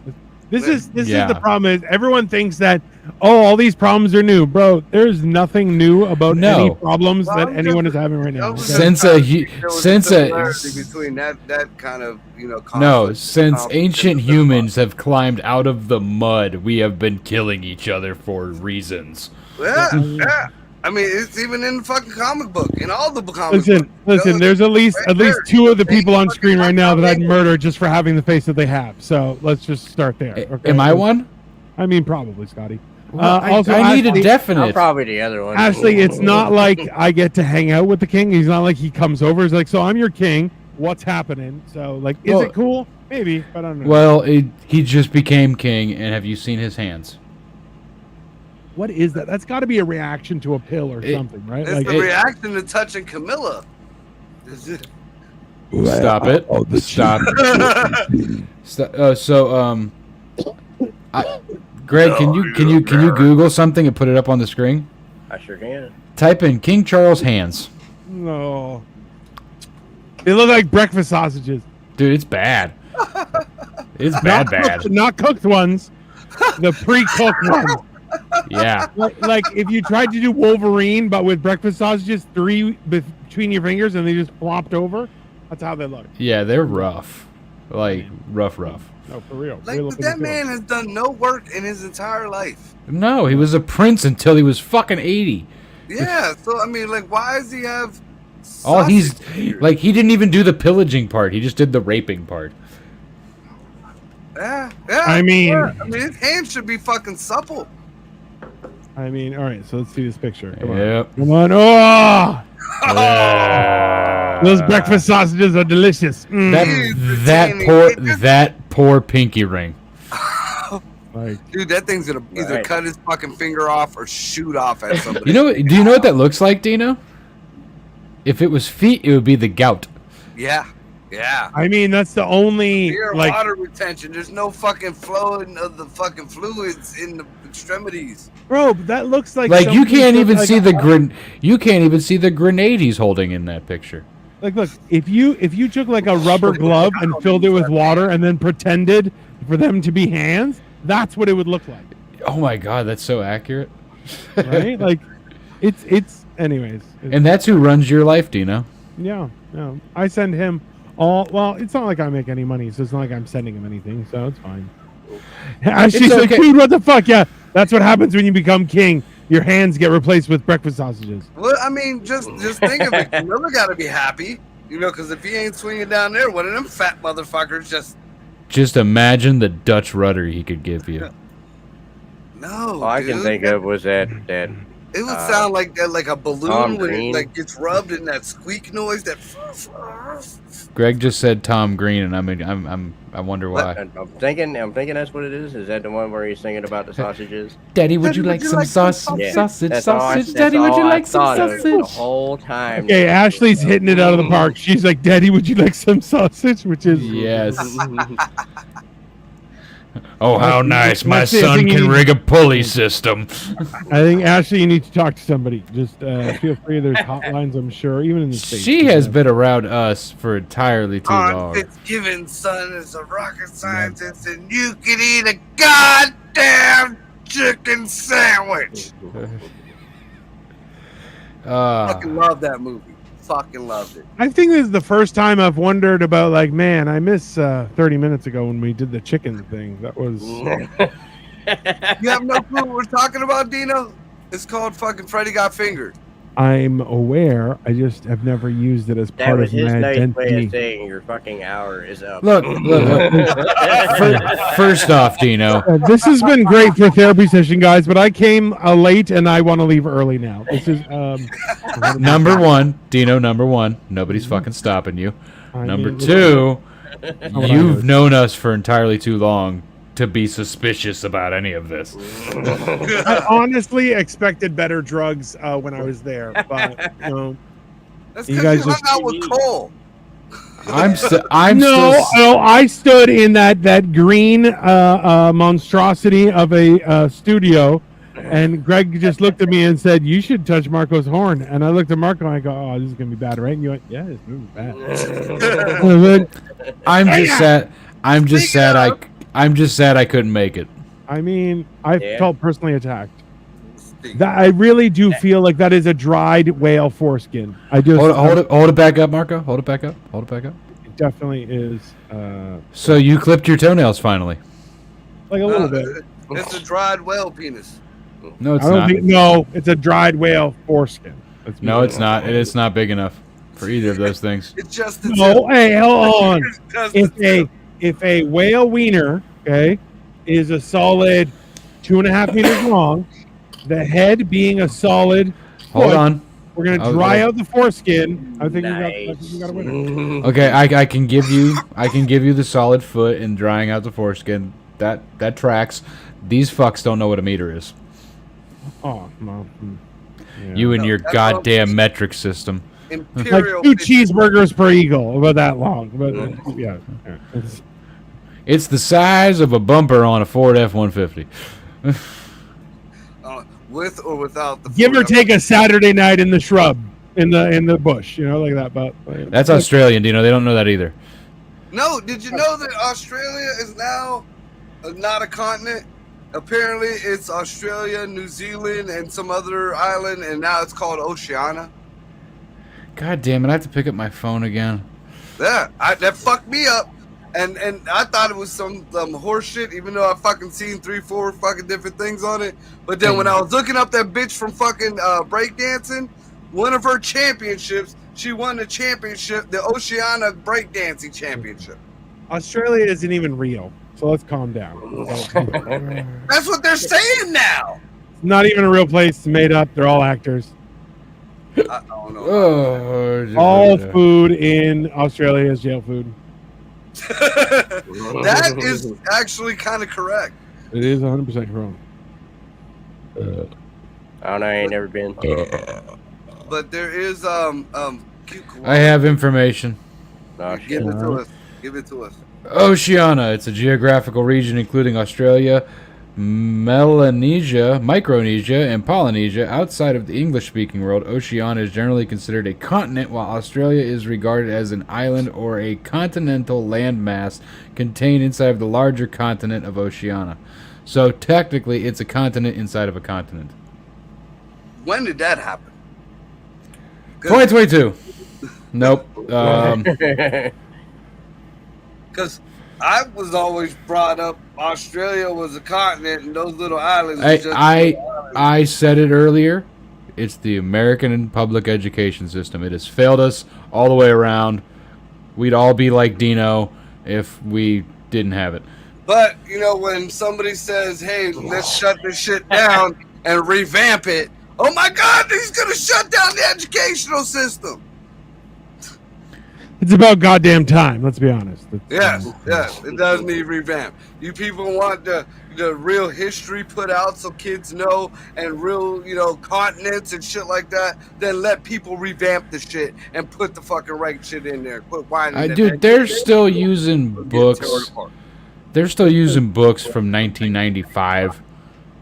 This is Yeah. the problem is everyone thinks that all these problems are new, bro. There's nothing new about any problems Well, that I'm anyone just- is having right now. I'm just Okay? Since trying a to hu- think there was a since a- similarity between that kind of No, conflict, since conflict ancient and humans have climbed out of the mud, we have been killing each other for reasons. Yeah. I mean, it's even in the fucking comic book, in all the comic Listen, books. there's at least there. two of the people on Fucking screen right now that I'd fucking- murder just for having the face that they have. So let's just start there. Okay? Am I one? I mean, probably, Scotty. Well, Also, I need a Ashley- I'm definite. probably the other one. Ashley, it's not like I get to hang out with the king. He's not like he comes over. He's like, so I'm your king. What's happening? So, like, is Well- it cool? Maybe, but I don't know. Well, he just became king, and have you seen his hands? What is that? That's got to be a reaction to a pill or It- something, right? It's Like, the reaction to touching Camilla. Is it? Stop it! Stop. Greg, can you Google something and put it up on the screen? I sure can. Type in King Charles hands, no. They look like breakfast sausages. dude. It's bad. It's bad. Not cooked ones. The pre-cooked ones. Yeah. Like if you tried to do Wolverine, but with breakfast sausages, 3 between your fingers, and they just flopped over. That's how they look. Yeah, they're rough. Like rough. No, for real. Like, but that man has done no work in his entire life. No, he was a prince until he was fucking 80. Yeah, so I mean, like, why does he have? All he's sausage fingers? like, he didn't even do the pillaging part. He just did the raping part. Yeah. I mean- his hands should be fucking supple. I mean, all right. So let's see this picture. Come on. Yep. Come on. Oh, Yeah. those breakfast sausages are delicious. Mm. That poor pinky ring. Like, Dude, that thing's gonna either Right. cut his fucking finger off or shoot off at somebody. You know? Do you know what that looks like, Dino? If it was feet, it would be the gout. Yeah. I mean, that's the only Pure like. water retention. There's no fucking flowing of the fucking fluids in the extremities. Bro, that looks like Like you something can't that, even like, see you can't even see the grenade he's holding in that picture. Like, look, if you took like a rubber glove and filled it with water and then pretended for them to be hands, that's what it would look like, Oh my god, that's so accurate. right? Like, it's anyways. And that's who runs your life, Dino. Yeah. I send him all. Well, it's not like I make any money, so it's not like I'm sending him anything, so it's fine. She's like, okay. dude, what the fuck? Yeah, that's what happens when you become king. Your hands get replaced with breakfast sausages. Well, I mean, just think of it. Camilla got to be happy, because if he ain't swinging down there, one of them fat motherfuckers Just imagine the Dutch rudder he could give you. no. All I can dude. think of was that It would sound like that, like a Tom balloon when it Green. like gets rubbed in that squeak noise. That. Greg just said Tom Green, and I wonder why. I'm thinking that's what it is. Is that the one where he's thinking about the sausages? Daddy, would you Daddy, like would you some like some sausage? sausage? That's Daddy, would you all I like some thought of it the sausage? whole time. Okay, Ashley's hitting it out of the park. She's like, "Daddy, would you like some sausage?" Which is Yes. Oh, how nice! My That's the son thing you can need- rig a pulley system. I think Ashley, you need to talk to somebody. Just feel free. There's hotlines, I'm sure, even in the States. She has been around us for entirely too On long. Fitzgibbon, son, is a rocket scientist, and you can eat a goddamn chicken sandwich. Fucking love that movie. Fucking loved it. I think this is the first time I've wondered about, like, man, I miss 30 minutes ago when we did the chicken thing. That was. You have no clue what we're talking about, Dino? It's called fucking Freddy Got Fingered. I'm aware. I just have never used it as That part was of my his nice way identity. of saying your fucking hour is up. Look. First off, Dino, This has been great for a therapy session, guys, but I came late and I want to leave early now. This is number one, Dino, number one, nobody's fucking stopping you. I Number mean, two, I you've heard. known us for entirely too long to be suspicious about any of this. I honestly expected better drugs when I was there, but That's You because guys you hung just- out with Cole. I'm still. I stood in that green monstrosity of a studio, and Greg just looked at me and said, "You should touch Marco's horn." And I looked at Marco and I go, "Oh, this is gonna be bad, right?" And you went, "Yeah, this movie's bad." I'm just sad. I'm just sad I couldn't make it. I mean, I Yeah. felt personally attacked. That I really do feel like that is a dried whale foreskin. I just Hold it back up, Marco. Hold it back up. It definitely is. So you clipped your toenails finally? Like a little bit. It's a dried whale penis. No, it's I don't not. think. No, it's a dried whale foreskin. Let's be No, real. it's not. It's not big enough for either of those things. It's just the No, hey, hold on. It's just the tip. If a whale wiener, okay, is a solid 2.5 meters long, the head being a solid. Hold foot, on. We're gonna Okay. dry out the foreskin. I think Nice. we got a winner. Okay, I can give you the solid foot and drying out the foreskin. That tracks. These fucks don't know what a meter is. Oh no. Yeah. You and No, your that's goddamn metric system. Like Imperial 2 fish. cheeseburgers per eagle, about that long. But yeah. It's- It's the size of a bumper on a Ford F-150. With or without the Give or Ford take a Saturday night in the shrub, in the bush, like that. But That's Australian, Dino. They don't know that either. No, did you know that Australia is now not a continent? Apparently, it's Australia, New Zealand, and some other island, and now it's called Oceania. God damn it! I have to pick up my phone again. Yeah, that fucked me up, and I thought it was some horse shit, even though I fucking seen 3-4 fucking different things on it. But then when I was looking up that bitch from fucking breakdancing, one of her championships, she won the championship, the Oceania breakdancing championship. Australia isn't even real, so let's calm down. That's what they're saying now. Not even a real place. It's made up. They're all actors. I don't know. Oh, All food in Australia is jail food. That is actually kind of correct. It is 100% wrong. I don't know. I ain't never been. But there is cute koala. I have information. Oh, Give shit. it to us. Give it to us. Oceania. It's a geographical region including Australia, Melanesia, Micronesia, and Polynesia. Outside of the English-speaking world, Oceania is generally considered a continent, while Australia is regarded as an island or a continental landmass contained inside of the larger continent of Oceania. So technically, it's a continent inside of a continent. When did that happen? 2022. Nope. Because I was always brought up Australia was a continent and those little islands. was just little islands. I said it earlier. It's the American public education system. It has failed us all the way around. We'd all be like Dino if we didn't have it. But when somebody says, "Hey, let's shut this shit down and revamp it," oh my God, he's gonna shut down the educational system. It's about goddamn time. Let's be honest. Yes, it does need revamp. You people want the real history put out so kids know, and real continents and shit like that. Then let people revamp the shit and put the fucking right shit in there. Quit whining. Dude, they're still using books. They're still using books from 1995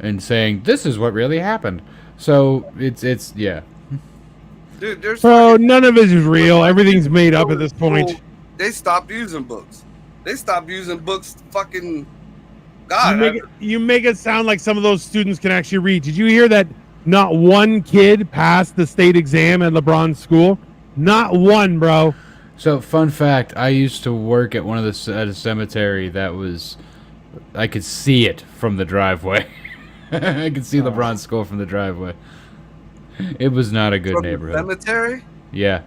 and saying this is what really happened. So it's yeah. Dude, there's Bro, none of it is real. Everything's made up at this point. They stopped using books. They stopped using books. Fucking God. You make it sound like some of those students can actually read. Did you hear that? Not one kid passed the state exam at LeBron's school. Not one, bro. So fun fact: I used to work at one of at a cemetery that was, I could see it from the driveway. I could see LeBron's school from the driveway. It was not a good From the neighborhood. cemetery? Yeah.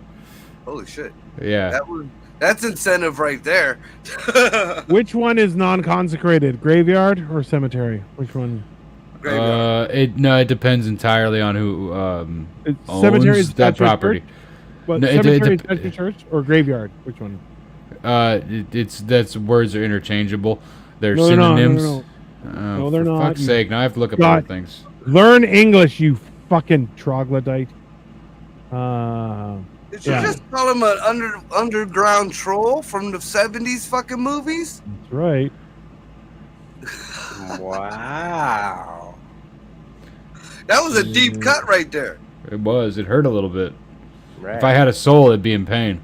Holy shit. Yeah. That's incentive right there. Which one is non-consecrated? Graveyard or cemetery? Which one? Graveyard. It depends entirely on who owns Cemetery is that attached to a property. church? What, No, cemetery is attached to church or graveyard? Which one? That's words are interchangeable. They're No, they're not. synonyms. No, No, they're for not. fuck's sake! Now I have to look up God. other things. Learn English, you fucking troglodyte. Did you yeah. just call him an underground troll from the 70s fucking movies? That's right. Wow. That was a deep cut right there. It was. It hurt a little bit. Right. If I had a soul, it'd be in pain.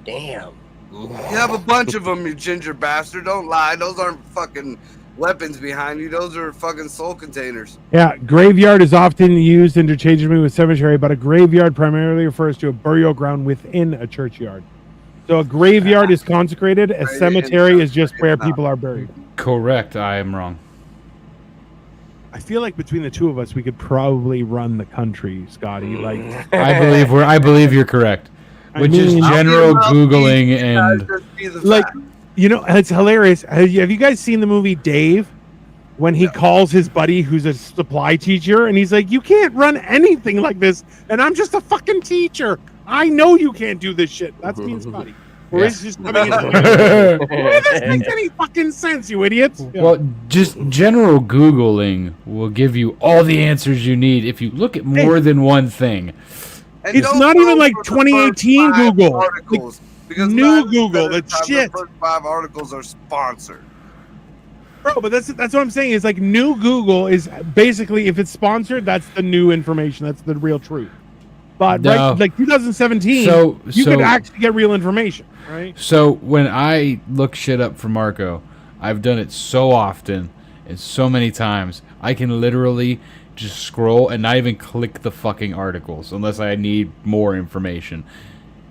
Damn. You have a bunch of them, you ginger bastard. Don't lie. Those aren't fucking weapons behind you. Those are fucking soul containers. Yeah, graveyard is often used interchangeably with cemetery, but a graveyard primarily refers to a burial ground within a churchyard. So a graveyard is consecrated. A cemetery is just where people are buried. Correct. I am wrong. I feel like between the two of us, we could probably run the country, Scotty. Like, I believe you're correct. Which is general Googling and like, you know, it's hilarious. Have you guys seen the movie Dave? When he calls his buddy who's a supply teacher and he's like, you can't run anything like this. And I'm just a fucking teacher. I know you can't do this shit. That's me and Scotty. Or it's just coming in. This makes any fucking sense, you idiots. Yeah. Well, just general Googling will give you all the answers you need if you look at more than one thing. And it's not even like 2018 Google. Articles, because new Google, that shit. The first 5 articles are sponsored. Bro, but that's what I'm saying. Is like new Google is basically, if it's sponsored, that's the new information. That's the real truth. But no. Right, like 2017, you could actually get real information, right? So when I look shit up for Marco, I've done it so often and so many times, I can literally just scroll and not even click the fucking articles unless I need more information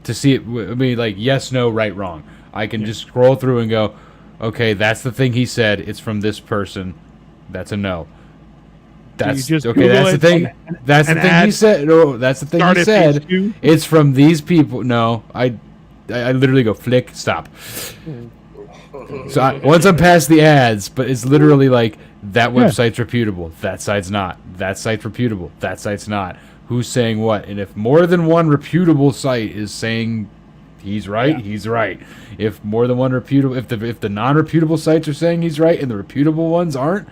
to see it. I mean, like yes, no, right, wrong. I can just scroll through and go, okay, that's the thing he said. It's from this person. That's a no. That's so okay. That's the thing. That's the thing he said. No, that's the thing he said. It's from these people. No, I literally go flick, stop. So once I'm past the ads, but it's literally like that website's reputable. That site's not. That site's reputable. That site's not. Who's saying what? And if more than one reputable site is saying he's right, he's right. If more than one reputable, if the non-reputable sites are saying he's right and the reputable ones aren't,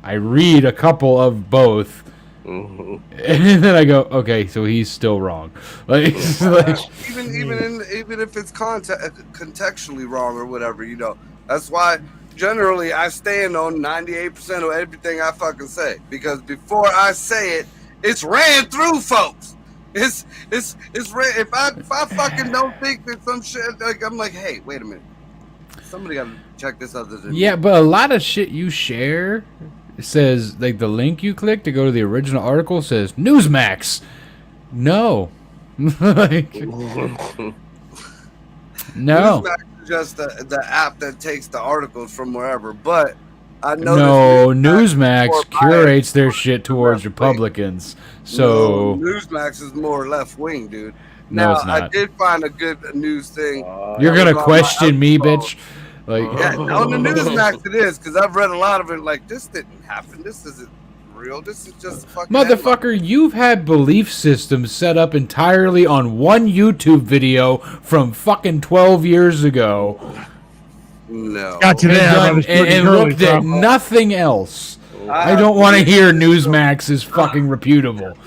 I read a couple of both, and then I go, okay, so he's still wrong. Like even if it's contextually wrong or whatever, you know. That's why generally I stand on 98% of everything I fucking say, because before I say it, it's ran through folks. It's ran. If I fucking don't think that some shit, like I'm like, hey, wait a minute, somebody got to check this other than yeah, but a lot of shit you share. It says, like, the link you click to go to the original article says Newsmax. No. Like, no. Newsmax is just the app that takes the articles from wherever. But I know Newsmax curates their shit towards Republicans. So Newsmax is more left wing, dude. No, now, it's not. I did find a good news thing. You're gonna question me, bitch. Like, yeah, on the Newsmax it is, because I've read a lot of it. Like, this didn't happen. This isn't real. This is just a fucking motherfucker. headline. You've had belief systems set up entirely on one YouTube video from fucking 12 years ago. No. Got you there. And looked at nothing else. I don't want to hear Newsmax is fucking reputable.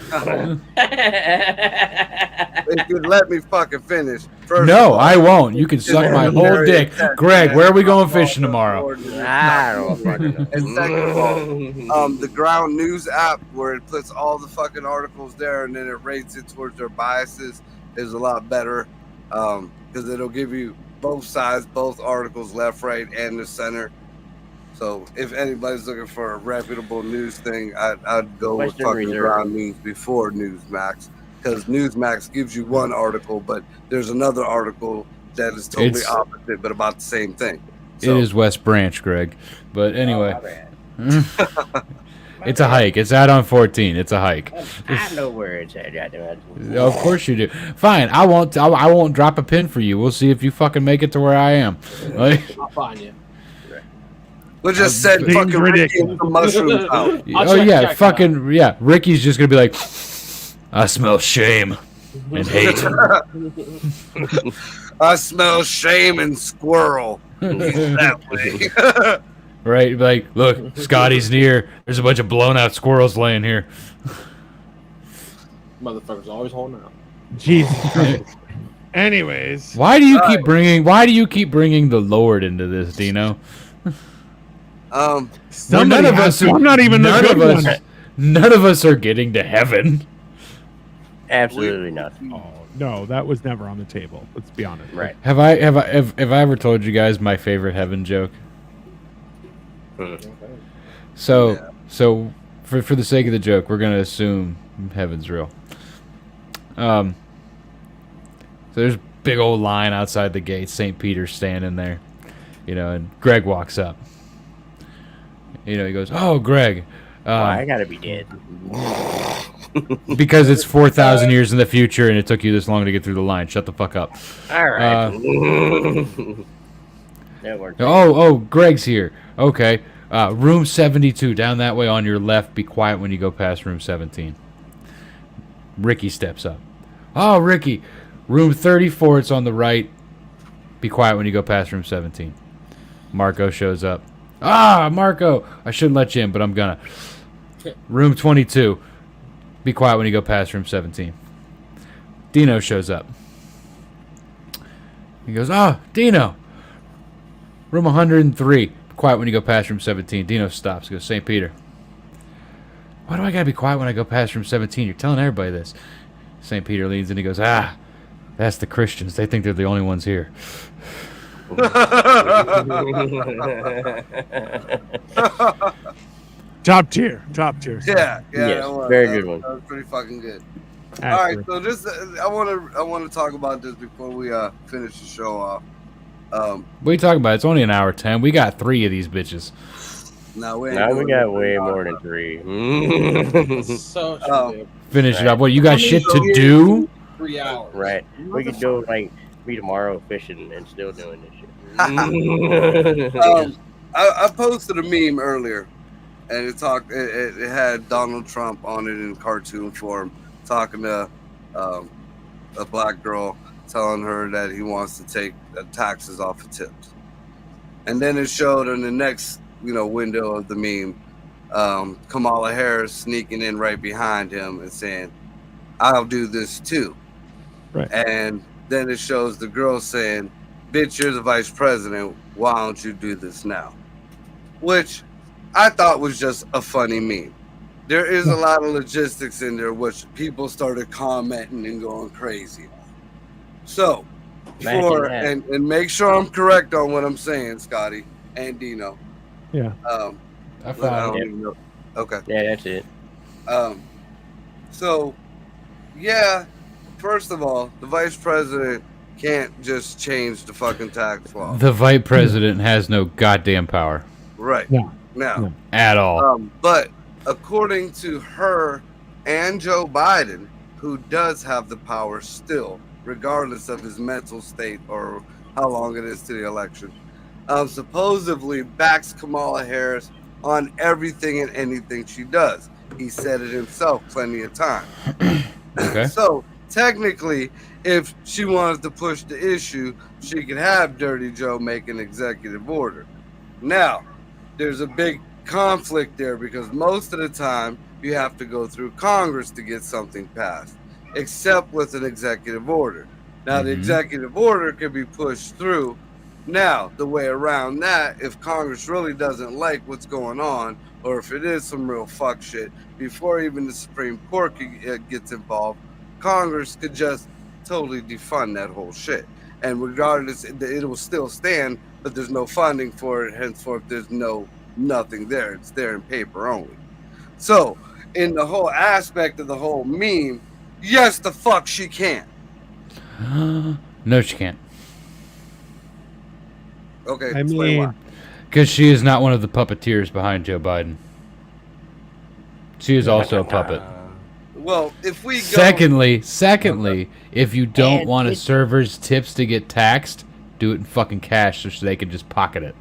If you'd let me fucking finish. First No, I won't. You can suck my whole dick. Greg, where are we going fishing tomorrow? I don't fucking know. And second of all, the Ground News app, where it puts all the fucking articles there and then it rates it towards their biases, is a lot better, because it'll give you both sides, both articles, left, right, and the center. So if anybody's looking for a reputable news thing, I'd go with fucking Ground News before Newsmax, because Newsmax gives you one article, but there's another article that is totally opposite, but about the same thing. So, it is West Branch, Greg. But anyway, it's a hike. It's out on 14. It's a hike. I know where it's at. Of course you do. Fine. I won't drop a pin for you. We'll see if you fucking make it to where I am. Like, I'll find you. We'll just send fucking Ricky and some mushrooms out. Yeah. Ricky's just gonna be like, I smell shame and hate. I smell shame and squirrel. That way. Right? Like, look, Scotty's near. There's a bunch of blown out squirrels laying here. Motherfuckers always holding out. Jesus Christ. Anyways, why do you keep bringing the Lord into this, Dino? None of us are getting to heaven. Absolutely nothing. Oh no, that was never on the table. Let's be honest. Right. Have I ever told you guys my favorite heaven joke? So for the sake of the joke, we're gonna assume heaven's real. So there's a big old line outside the gate. St. Peter's standing there, and Greg walks up. He goes, "Oh, Greg, I gotta be dead." because it's 4,000 years in the future and it took you this long to get through the line. Shut the fuck up." All right. That works. Oh, Greg's here. Okay. Room 72, down that way on your left. Be quiet when you go past room 17. Ricky steps up. Oh, Ricky. Room 34, it's on the right. Be quiet when you go past room 17. Marco shows up. Marco. I shouldn't let you in, but I'm gonna. Room 22. Be quiet when you go past room 17. Dino shows up. He goes, Dino. Room 103. Quiet when you go past room 17. Dino stops. He goes, St. Peter. Why do I gotta be quiet when I go past room 17? You're telling everybody this. St. Peter leans in. He goes, that's the Christians. They think they're the only ones here. Top tier. Yeah, Yes, that was, very good one. That was pretty fucking good. Accurate. All right, so this I want to talk about this before we finish the show off. What are you talking about? It's only an hour 10. We got 3 of these bitches. Now we got way more than 3. So Finish it up. What, you got shit to do? 3 hours. Right. We could do be tomorrow fishing and still doing this shit. I posted a meme earlier, and it had Donald Trump on it in cartoon form, talking to a black girl, telling her that he wants to take taxes off of tips. And then it showed in the next, window of the meme, Kamala Harris sneaking in right behind him and saying, "I'll do this too." Right. And then it shows the girl saying, "Bitch, you're the vice president. Why don't you do this now?" Which I thought was just a funny meme. There is a lot of logistics in there, which people started commenting and going crazy on. So, and make sure I'm correct on what I'm saying, Scotty and Dino. Yeah. I found it. Even know. Okay. Yeah, that's it. So, yeah, first of all, the vice president can't just change the fucking tax law. The vice president has no goddamn power. Right. No. Now. At all. But according to her and Joe Biden, who does have the power still, regardless of his mental state or how long it is to the election, supposedly backs Kamala Harris on everything and anything she does. He said it himself plenty of time. Okay. So technically, if she wanted to push the issue, she could have Dirty Joe make an executive order. Now, there's a big conflict there because most of the time you have to go through Congress to get something passed, except with an executive order. Now, the executive order can be pushed through. Now, the way around that, if Congress really doesn't like what's going on, or if it is some real fuck shit, before even the Supreme Court gets involved, Congress could just totally defund that whole shit. And regardless, it will still stand, but there's no funding for it. Henceforth, there's nothing there. It's there in paper only. So, in the whole aspect of the whole meme, yes, the fuck she can. No, she can't. Okay, I explain mean, why. Because she is not one of the puppeteers behind Joe Biden. She is also a puppet. Well, if we go... Secondly, if you don't want a server's tips to get taxed, do it in fucking cash so they can just pocket it.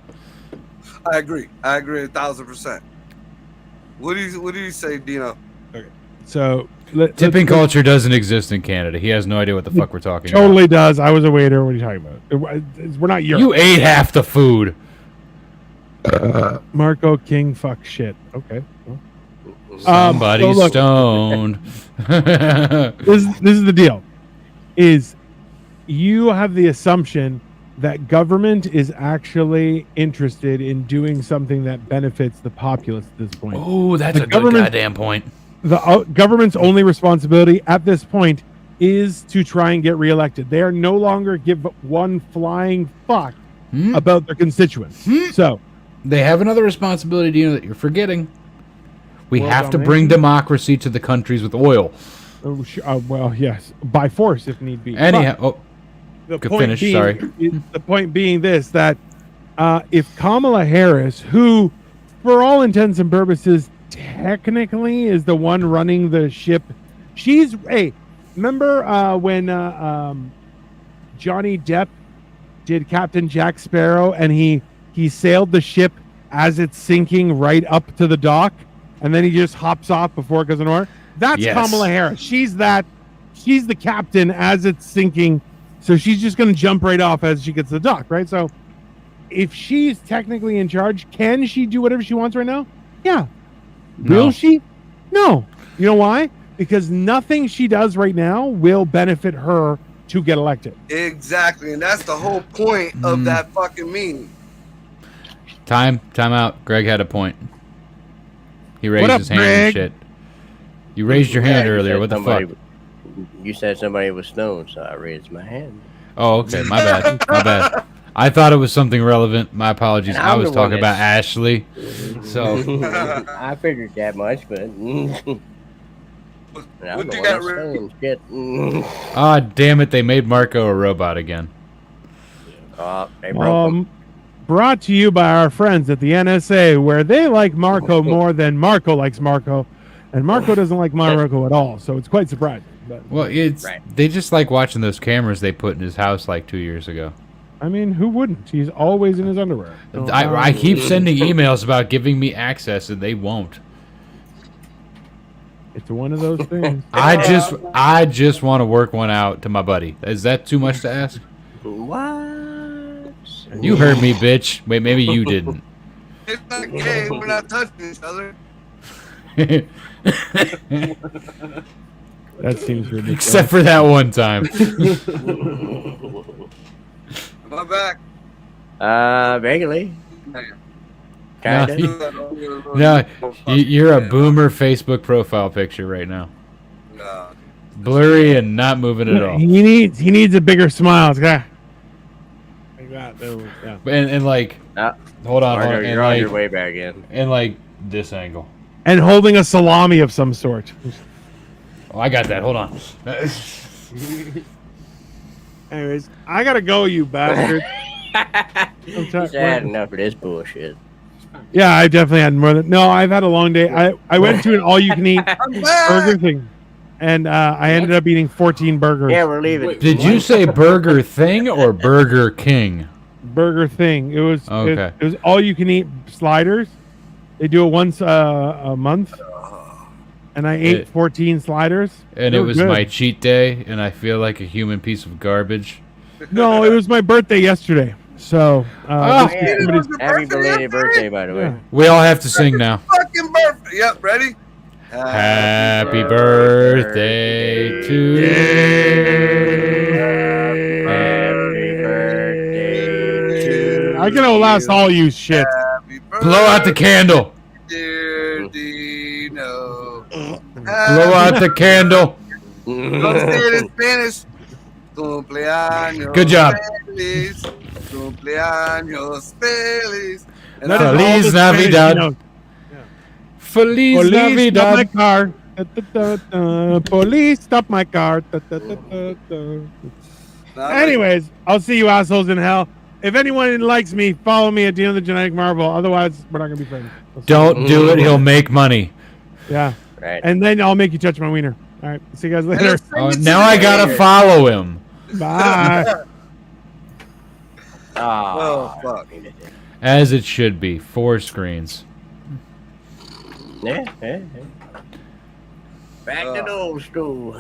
I agree 1,000%. What do you say, Dino? Okay. So Tipping culture doesn't exist in Canada. He has no idea what the fuck we're talking totally does. I was a waiter. What are you talking about? We're not Europe. You ate half the food. Marco King fuck shit. Okay. Well. Somebody's so look, stoned. This is the deal. Is you have the assumption that government is actually interested in doing something that benefits the populace at this point. Oh, that's a good goddamn point. the government's only responsibility at this point is to try and get reelected. They are no longer give one flying fuck about their constituents. So they have another responsibility, Dino, that you're forgetting. We World have to bring domination? democracy to the countries with oil. well, yes, by force if need be. Anyhow, The Good point finish, being, sorry. The point being this, that if Kamala Harris, who for all intents and purposes technically is the one running the ship, remember when Johnny Depp did Captain Jack Sparrow and he sailed the ship as it's sinking right up to the dock and then he just hops off before it goes in order? That's Yes. Kamala Harris. She's the captain as it's sinking. So she's just going to jump right off as she gets to the dock, right? So if she's technically in charge, can she do whatever she wants right now? Yeah. No. Will she? No. You know why? Because nothing she does right now will benefit her to get elected. Exactly, and that's the whole point of that fucking meeting. time out. Greg had a point. He raised What up, his hand Greg? and shit. You raised your hand you earlier. said What the somebody- fuck? You said somebody was stoned, so I raised my hand. Oh, okay. My bad. My bad. I thought it was something relevant. My apologies. And I I'm was the one talking about that's- Ashley. So, I figured that much, but I'm What the you one got, that's Rick? stoned. Shit. ah, damn it. They made Marco a robot again. Oh, they broke 'em. Brought to you by our friends at the NSA, where they like Marco more than Marco likes Marco, and Marco doesn't like Marco at all. So it's quite surprising. But Well, it's Right. they just like watching those cameras they put in his house like 2 years ago. I mean, who wouldn't? He's always in his underwear. So, I keep sending emails about giving me access, and they won't. It's one of those things. I just want to work one out to my buddy. Is that too much to ask? What? You heard me, bitch. Wait, maybe you didn't. It's not gay. We're not touching each other. That seems ridiculous. Except for that one time. My back. Vaguely. No, Kinda. No, you're a boomer Facebook profile picture right now. Blurry and not moving at all. He needs a bigger smile. It's got like that. Yeah. And like, Ah, hold on, Margo, and you're on your like, way back in. and like this angle. And holding a salami of some sort. Oh, I got that. Hold on. Anyways, I gotta go, you bastard. He's had enough of this bullshit. Yeah, I definitely had more than. No, I've had a long day. I went to an all-you-can-eat I'm back. burger thing, and I ended up eating 14 burgers. Yeah, we're leaving. Did you say Burger Thing or Burger King? Burger thing. It was Okay. it was all-you-can-eat sliders. They do it once a month, and I ate 14 sliders. And They it were was good. my cheat day, and I feel like a human piece of garbage. No, it was my birthday yesterday. So Oh, this- Yeah. somebody's- Happy belated birthday, by the way. yeah. We all have to sing now. Fucking birthday. Yep, ready? Happy birthday to you. Happy birthday to I can outlast all you shit. Happy birthday, Blow out the candle. dear Dino. Blow out the candle. Don't say it in Spanish. Cumpleaños Good job. feliz. Cumpleaños feliz. And That is I- all Feliz the Spanish Navidad. he knows. Feliz Police, stop my Navidad. car. Da, da, da, da. Police, stop my car. Da, da, da, da, da. Nah, Anyways, I'll see you assholes in hell. If anyone likes me, follow me at Dino the Genetic Marvel. Otherwise, we're not gonna be friends. Don't do it. He'll make money. Yeah, Right. and then I'll make you touch my wiener. All right, see you guys later. Oh, now I gotta follow him. Bye. Oh, fuck. As it should be. 4 screens. Yeah. Back to the old school.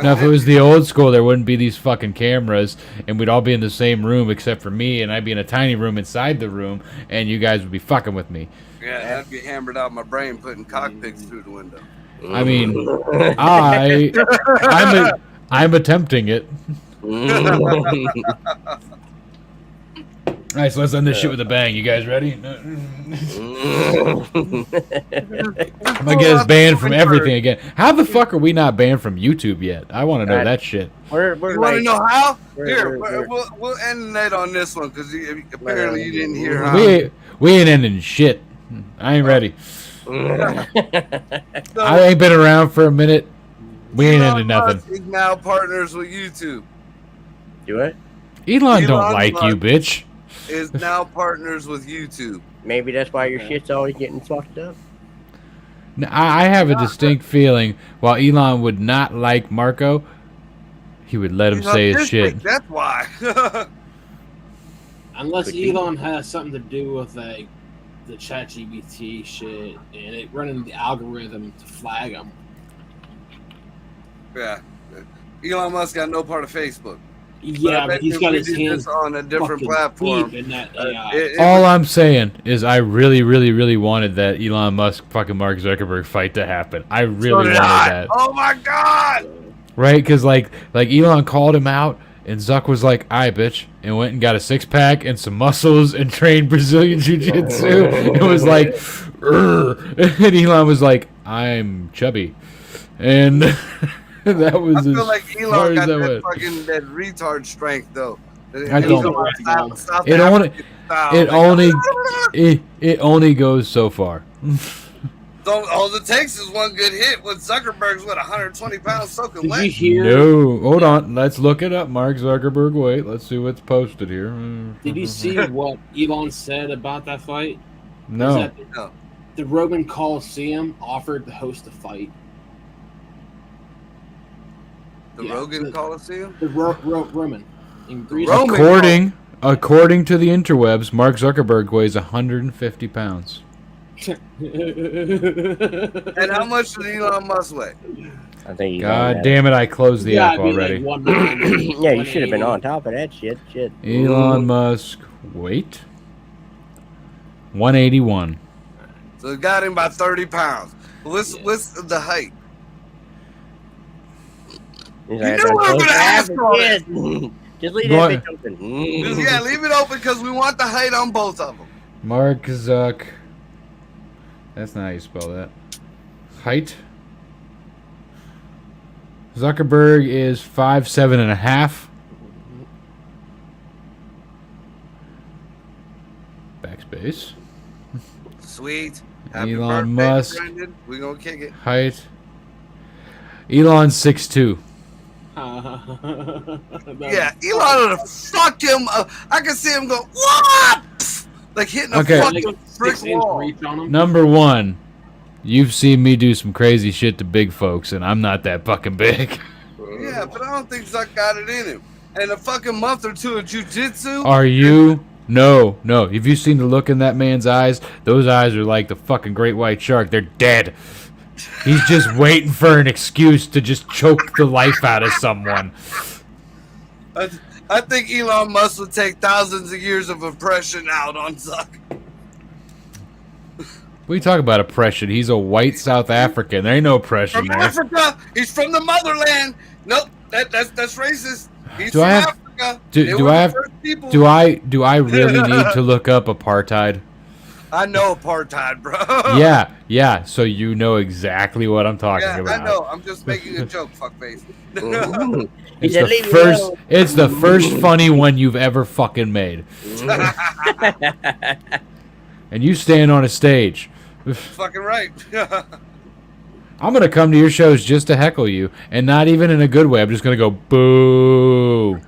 Now, if it was the old school, there wouldn't be these fucking cameras, and we'd all be in the same room except for me, and I'd be in a tiny room inside the room, and you guys would be fucking with me. Yeah, that'd be hammered out my brain putting cockpits through the window. I mean, I'm attempting it. All right, so let's end this shit with a bang. You guys ready? I'm gonna get us banned from everything again. How the fuck are we not banned from YouTube yet? I want to know that shit. We're You want to know how? we're- We'll end the night on this one because apparently you didn't hear how. We ain't ending shit. I ain't ready. So, I ain't been around for a minute. We ain't Elon ending nothing. Musk is now partners with YouTube. Do it. Elon don't Elon like you, Musk. bitch. Is now partners with YouTube. Maybe that's why your shit's always getting fucked up. I have a distinct feeling while Elon would not like Marco, he would let him He's say his autistic, shit. That's why. Unless Elon has something to do with like the ChatGPT shit and it running the algorithm to flag him. Yeah. Elon Musk got no part of Facebook. Yeah, but he's got his hands hands on a different fucking platform. deep in that AI. All I'm saying is I really, really, really wanted that Elon Musk fucking Mark Zuckerberg fight to happen. I really wanted that. Oh my god! Right? Because like Elon called him out and Zuck was like, "Aye, bitch," and went and got a six-pack and some muscles and trained Brazilian Jiu-Jitsu. It was like, "Urgh." And Elon was like, "I'm chubby," and that was. I feel as like far Elon as got that that went. fucking that retard strength though. I don't. South It only- African style. It Like, only it only goes so far. all it takes is one good hit with Zuckerberg's 120 pounds soaking Did you wet. hear? No, hold on. Let's look it up. Mark Zuckerberg. Wait, let's see what's posted here. Did you see what Elon said about that fight? No. Is that the Roman Coliseum offered to host the fight. The Yeah, Rogan the- Coliseum? The Roman in Greece. Roman- According to the interwebs, Mark Zuckerberg weighs 150 pounds. And how much did Elon Musk weigh? I think he's God on damn it! I closed the Yeah, app I'd be already. like 190, that. Yeah, you should have been 180. on top of that shit. Shit. Elon Musk weight 181. So it got him by 30 pounds. What's the height? He's You knew we were gonna ask all shit. Just leave What? that bitch open. Just, yeah, leave it open because we want the height on both of them. Mark Zuck. That's not how you spell that. Height. Zuckerberg is 5'7.5". Backspace. Sweet. Happy Elon birthday, Musk. Brendan. We gonna kick it. Height. Elon 6'2". Yeah, Elon would fuck him. I can see him go, what? Like hitting a Okay. fucking Like brick 6 inch wall. reach on him. Number one, you've seen me do some crazy shit to big folks, and I'm not that fucking big. Yeah, but I don't think Zuck got it in him. And a fucking month or two of jujitsu. Are you? No. Have you seen the look in that man's eyes? Those eyes are like the fucking great white shark. They're dead. He's just waiting for an excuse to just choke the life out of someone. I think Elon Musk would take thousands of years of oppression out on Zuck. We talk about oppression. He's a white South African. There ain't no oppression From there. Africa. He's from the motherland. Nope, that's racist. He's Do from I have- Africa. do- They do were I the have- first people. Do I really need to look up apartheid? I know apartheid, bro. Yeah. So you know exactly what I'm talking Yeah, about. I know. I'm just making a joke, fuckface. He It's said, the "Leave me first. alone." It's the first funny one you've ever fucking made. And you stand on a stage. Fucking right. I'm gonna come to your shows just to heckle you, and not even in a good way. I'm just gonna go boo.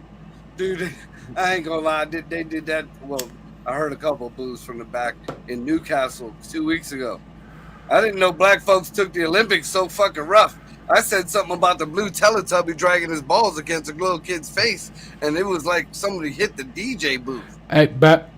Dude, I ain't gonna lie. They did that. Well, I heard a couple of boos from the back in Newcastle 2 weeks ago. I didn't know black folks took the Olympics so fucking rough. I said something about the blue Teletubby dragging his balls against a little kid's face, and it was like somebody hit the DJ booth. Hey, but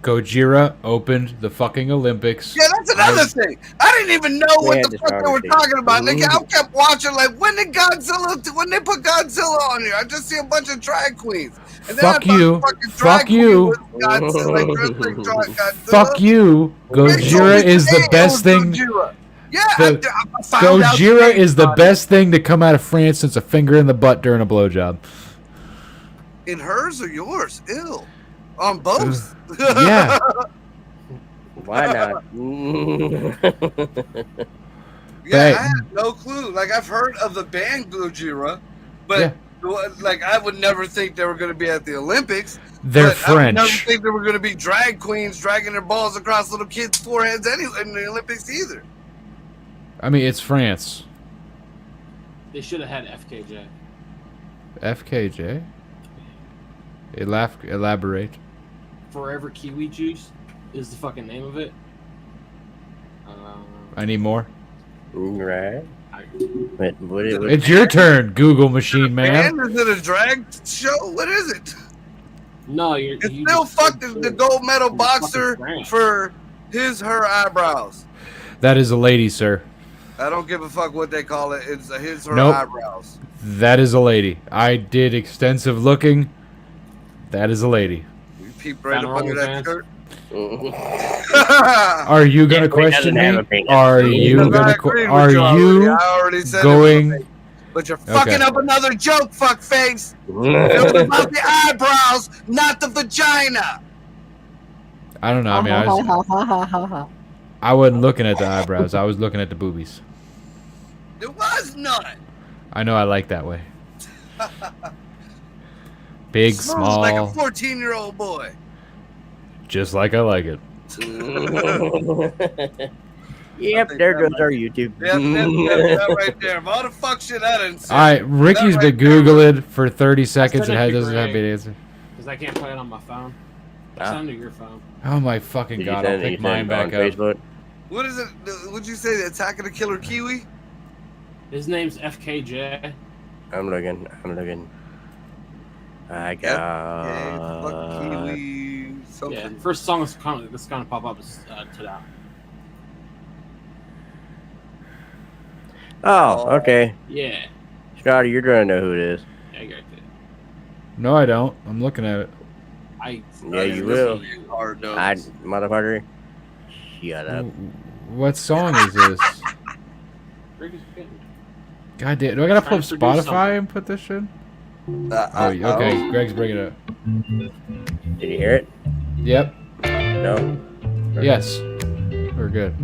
Gojira opened the fucking Olympics. Yeah, that's another thing. I didn't even know We what had the this fuck they were conversation. talking about. Nigga, I kept watching, like, when they put Godzilla on here, I just see a bunch of drag queens. And then Fuck I thought you. the fucking Fuck drag queen you. was Godzilla, like, dressed like Godzilla. Fuck you. They told Gojira me is today the it best was thing. Gojira. Yeah, The- I found out Gojira today is the about it. best thing to come out of France since a finger in the butt during a blowjob. In hers or yours? Ew. On both? Yeah. Why not? Yeah, I had no clue. Like, I've heard of the band Gojira, but like, I would never think they were going to be at the Olympics. They're but I would never French. think they were going to be drag queens dragging their balls across little kids' foreheads anyway in the Olympics either. I mean, it's France. They should have had FKJ. FKJ? Elaborate. Forever Kiwi Juice is the fucking name of it. I need more. Right. What It's your turn, Google machine man. And is it a drag show? What is it? No, It's still fuck the gold medal boxer for her eyebrows. That is a lady, sir. I don't give a fuck what they call it. It's her Nope. eyebrows. That is a lady. I did extensive looking. That is a lady. You peep right up under that shirt. Are you gonna question me? Are you gonna? Are you going? But you're fucking up another joke, fuckface. It was about the eyebrows, not the vagina. I don't know. I mean, I wasn't looking at the eyebrows. I was looking at the boobies. There was none. I know. I like that way. Big, Smells like a small, 14-year-old boy. just like I like it. Yep, there goes our YouTube. Yep, that right there. Of all the fuck shit I didn't say. All right, Ricky's been Googling for 30 seconds and doesn't have an answer. Because I can't play it on my phone. Send it to your phone. Oh my fucking god! I'll pick mine back up. Facebook? What is it? What'd you say? The Attack of the Killer Kiwi? His name's FKJ. I'm looking. I got. Yeah, fuck Kiwi. Something. Yeah, first song that's gonna pop up is Tada. Oh, okay. Yeah. Scotty, you're gonna know who it is. Yeah, I got it. No, I don't. I'm looking at it. Yeah, you will. Hard notes. I motherfucker. Shut up. What song is this? God damn! Do I gotta pull up Spotify and put this shit? Oh, okay. Greg's bringing it up. Did you hear it? Yep. No. Yes. We're good.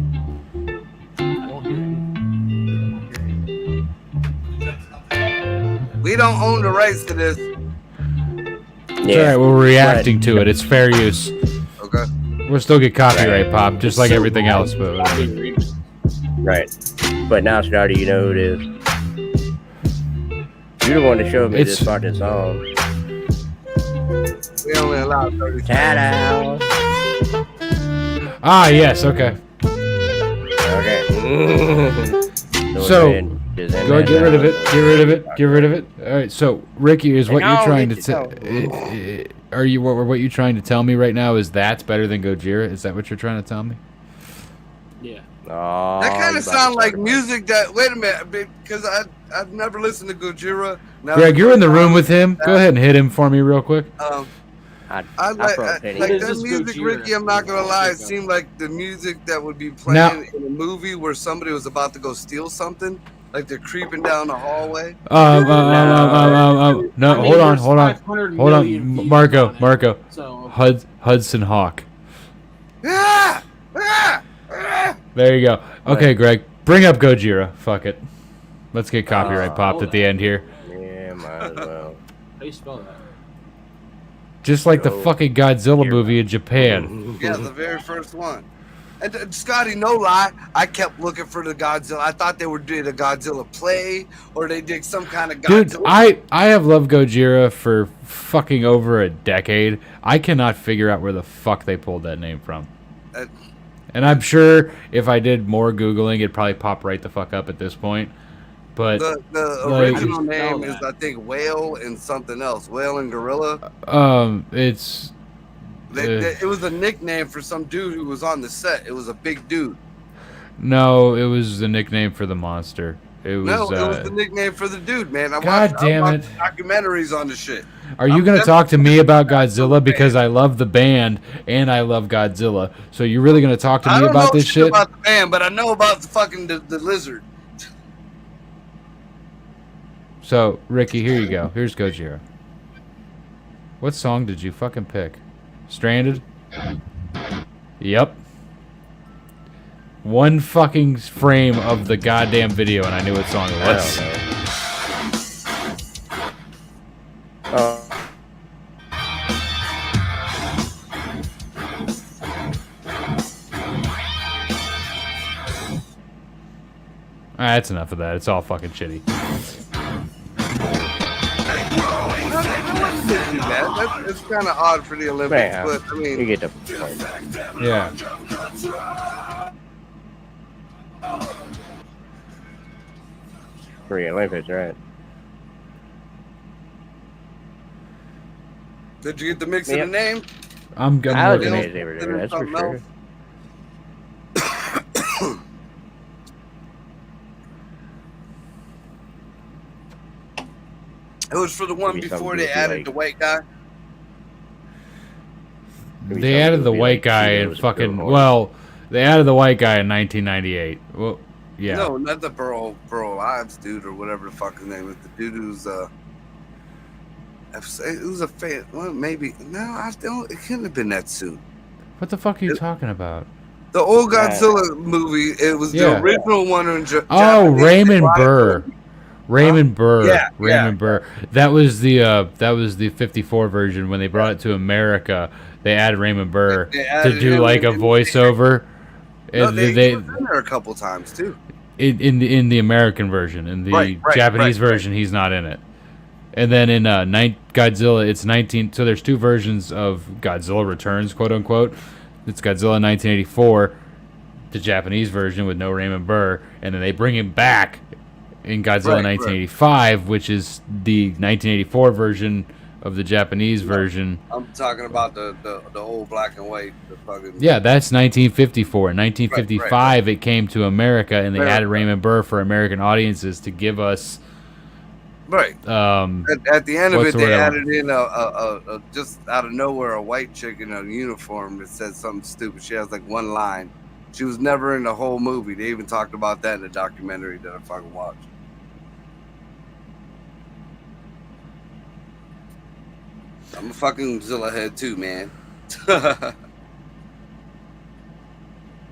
We don't own the rights to this. It's alright, we're reacting to it. It's fair use. Okay. We'll still get copyright pop, just like everything else, but whatever. Right. But now, Scotty, you know who it is. You're the one that showed me this fucking song. We only allow 30 Ta-da! Ah, yes, okay. Okay. So, go get rid of it. Get rid of it. Get rid of it. All right. So, Ricky, is what you're trying to tell? Are you what you're trying to tell me right now is that's better than Gojira? Is that what you're trying to tell me? Yeah. Oh, that kind of sounds like music that. Wait a minute, because I've never listened to Gojira. Greg, you're in the room with him. Go ahead and hit him for me real quick. I like that music, Ricky. I'm not gonna lie. It seemed like the music that would be playing in a movie where somebody was about to go steal something, like they're creeping down the hallway. No, hold on, Marco. So Hudson Hawk. There you go. Okay, Greg, bring up Gojira. Fuck it. Let's get copyright popped at the end here. Yeah, might as well. how do you spell that? Just like the fucking Godzilla movie in Japan. Yeah, the very first one. And Scotty, no lie, I kept looking for the Godzilla. I thought they were doing a Godzilla play, or they did some kind of Godzilla. Dude, I have loved Gojira for fucking over a decade. I cannot figure out where the fuck they pulled that name from. And I'm sure if I did more Googling, it'd probably pop right the fuck up at this point. But the original name is, I think, Whale and something else. Whale and Gorilla. It's... it was a nickname for some dude who was on the set. It was a big dude. No, it was the nickname for the monster. It was the nickname for the dude, man. I God watched damn it. documentaries on the shit. Are you going to talk to me about Godzilla because I love the band and I love Godzilla? So you're really going to talk to me about this shit? I don't know about the band, but I know about the fucking the lizard. So, Ricky, here you go. Here's Gojira. What song did you fucking pick? Stranded? Yep. One fucking frame of the goddamn video, and I knew what song it was. That's enough of that. It's all fucking shitty. It's kind of odd for the Olympics, but I mean, you get the point. Yeah. For the Olympics, right? Did you get the mix of the name? I'm I looking was at amazed every day, that's for sure. It was for the one before they added the white guy. They added the white guy in fucking... Well, they added the white guy in 1998. Well, yeah. No, not the Burl Ives dude or whatever the fuck his name is. The dude who's it was a fan. Well, maybe no. I don't. It couldn't have been that soon. What the fuck are you talking about? The old Godzilla movie. It was the original one in Japanese. Raymond Burr. Raymond Burr. Yeah, Raymond Burr. That was the 54 version. When they brought it to America, they added Raymond Burr to do like a voiceover. No, they been there a couple times too. In the American version, in the Japanese version, he's not in it. And then in Godzilla, it's 19. So there's two versions of Godzilla Returns, quote unquote. It's Godzilla 1984, the Japanese version with no Raymond Burr, and then they bring him back in Godzilla 1985, which is the 1984 version of the Japanese version. I'm talking about the old black and white. The fucking... Yeah, that's 1954. In 1955, it came to America, and they added Raymond Burr for American audiences to give us. Right. At the end of it, they added in a just out of nowhere a white chick in a uniform that said something stupid. She has like one line. She was never in the whole movie. They even talked about that in the documentary that I fucking watched. I'm a fucking Zilla head too, man. All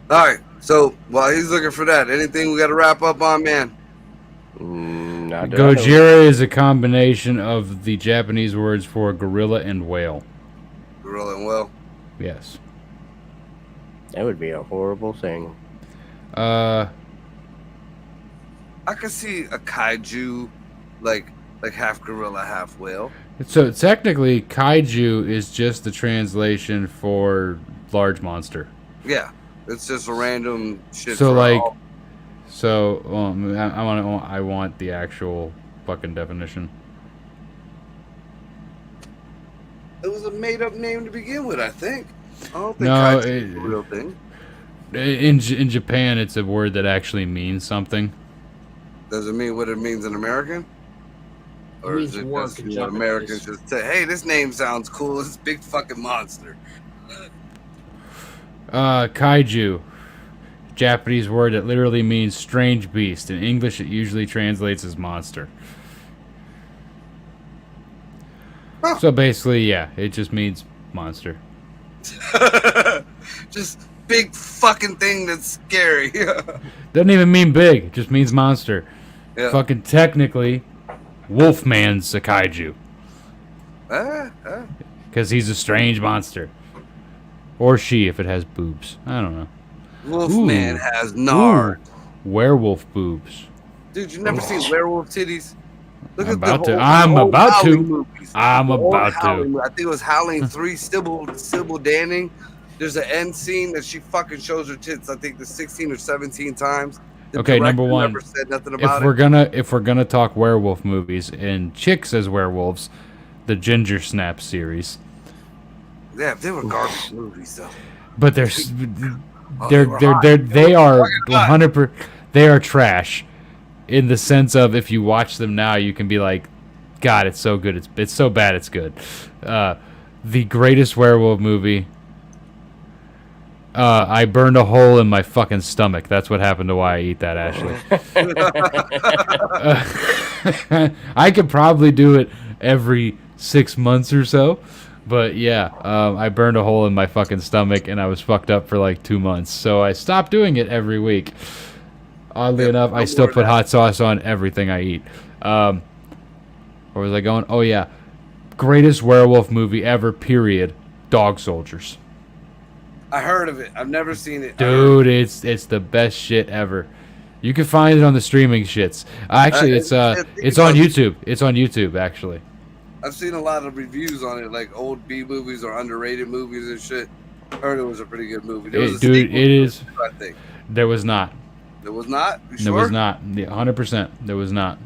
right. So while he's looking for that, anything we got to wrap up on, man? Gojira is a combination of the Japanese words for gorilla and whale. Gorilla and whale? Yes. That would be a horrible thing. I could see a kaiju like half gorilla, half whale. So technically, kaiju is just the translation for large monster. Yeah, it's just a random shit. So I want the actual fucking definition. It was a made-up name to begin with, I think. I don't think kaiju is a real thing. In Japan, it's a word that actually means something. Does it mean what it means in American? Or is it just Americans just say, hey, this name sounds cool, it's a big fucking monster? Kaiju. Japanese word that literally means strange beast. In English, it usually translates as monster. Huh. So basically, yeah, it just means monster. Just big fucking thing that's scary. Doesn't even mean big, it just means monster. Yeah. Fucking technically, Wolfman's a kaiju. Because he's a strange monster. Or she, if it has boobs. I don't know. Wolfman has nard. Werewolf boobs. Dude, you never seen werewolf titties? Look I'm about to. I'm about to. I think it was Howling 3, Sybil Danning. There's an end scene that she fucking shows her tits, I think, the 16 or 17 times. Okay, number one. Never said nothing about if we're gonna talk werewolf movies and chicks as werewolves, the Ginger Snap series. Yeah, they were garbage movies though. But they are 100%. They are trash, in the sense of if you watch them now, you can be like, God, it's so good. It's so bad, it's good. The greatest werewolf movie. I burned a hole in my fucking stomach. That's what happened to why I eat that, Ashley. I could probably do it every 6 months or so, But yeah, I burned a hole in my fucking stomach and I was fucked up for like 2 months. So I stopped doing it every week. Oddly enough, I still put hot sauce on everything I eat. Where was I going? Oh yeah, greatest werewolf movie ever. Period. Dog Soldiers. I heard of it. I've never seen it. Dude, it's the best shit ever. You can find it on the streaming shits. Actually, it's on YouTube. It's on YouTube actually. I've seen a lot of reviews on it, like old B movies or underrated movies and shit. I heard it was a pretty good movie. There was a Dude, it is. I think There was not. there was not. You There sure? was not. 100%. There was not.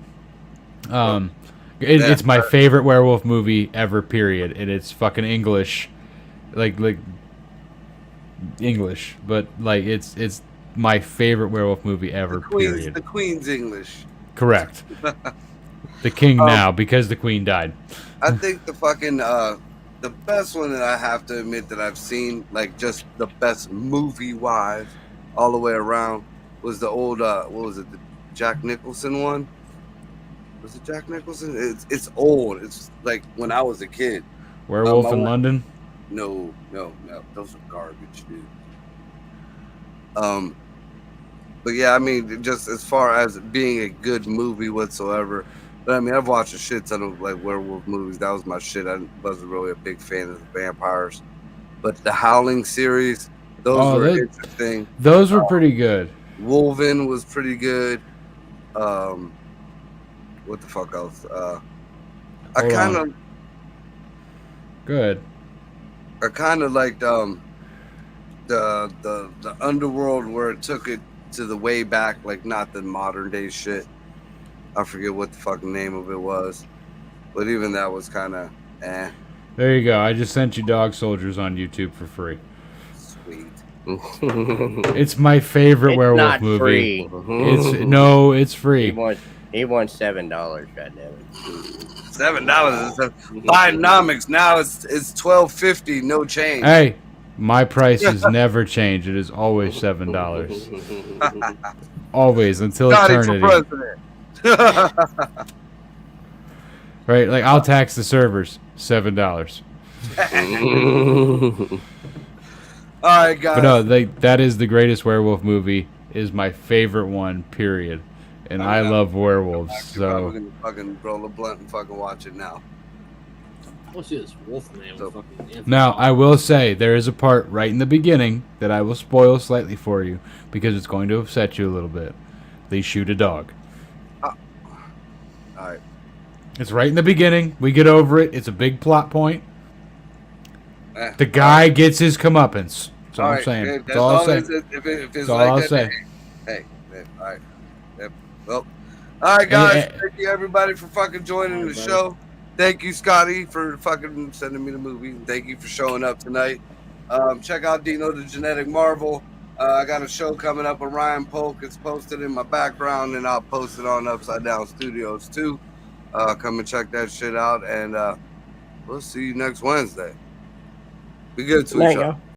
It's my favorite werewolf movie ever. Period. And it's fucking English, like English, but like it's my favorite werewolf movie ever. Period. The Queen's English. Correct. The king now because the queen died. I think the fucking the best one that I have to admit that I've seen, like just the best movie wise, all the way around, was the old what was it, the Jack Nicholson one? Was it Jack Nicholson? It's old. It's like when I was a kid. Werewolf in London? No. Those are garbage, dude. But yeah, I mean, just as far as being a good movie whatsoever. But I mean, I've watched a shit ton of like werewolf movies. That was my shit. I wasn't really a big fan of the vampires. But the Howling series, those were interesting. Those were pretty good. Wolven was pretty good. What the fuck else? I kind of good. I kind of liked the underworld where it took it to the way back, like not the modern day shit. I forget what the fucking name of it was, but even that was kind of eh. There you go. I just sent you Dog Soldiers on YouTube for free. Sweet. It's my favorite werewolf movie. It's free. He wants $7. Goddammit. $7 Bidenomics now it's $12.50, no change. Hey, my price has never changed. It is always $7. Always until eternity. For president. Right, like I'll tax the servers $7. All right, guys. But no, that is the greatest werewolf movie. Is my favorite one. Period. And I love werewolves. So we're gonna fucking roll a blunt and fucking watch it now. I want to see this wolf man. Now I will say there is a part right in the beginning that I will spoil slightly for you because it's going to upset you a little bit. They shoot a dog. All right. It's right in the beginning. We get over it. It's a big plot point. The guy gets his comeuppance. That's all I'm saying. That's all I'll say. That's all I'll say. Hey, all right. Yep. Well, all right, guys. Thank you, everybody, for fucking joining the show. Thank you, Scotty, for fucking sending me the movie. Thank you for showing up tonight. Check out Dino the Genetic Marvel. I got a show coming up with Ryan Polk. It's posted in my background, and I'll post it on Upside Down Studios, too. Come and check that shit out, and we'll see you next Wednesday. Be good to each other.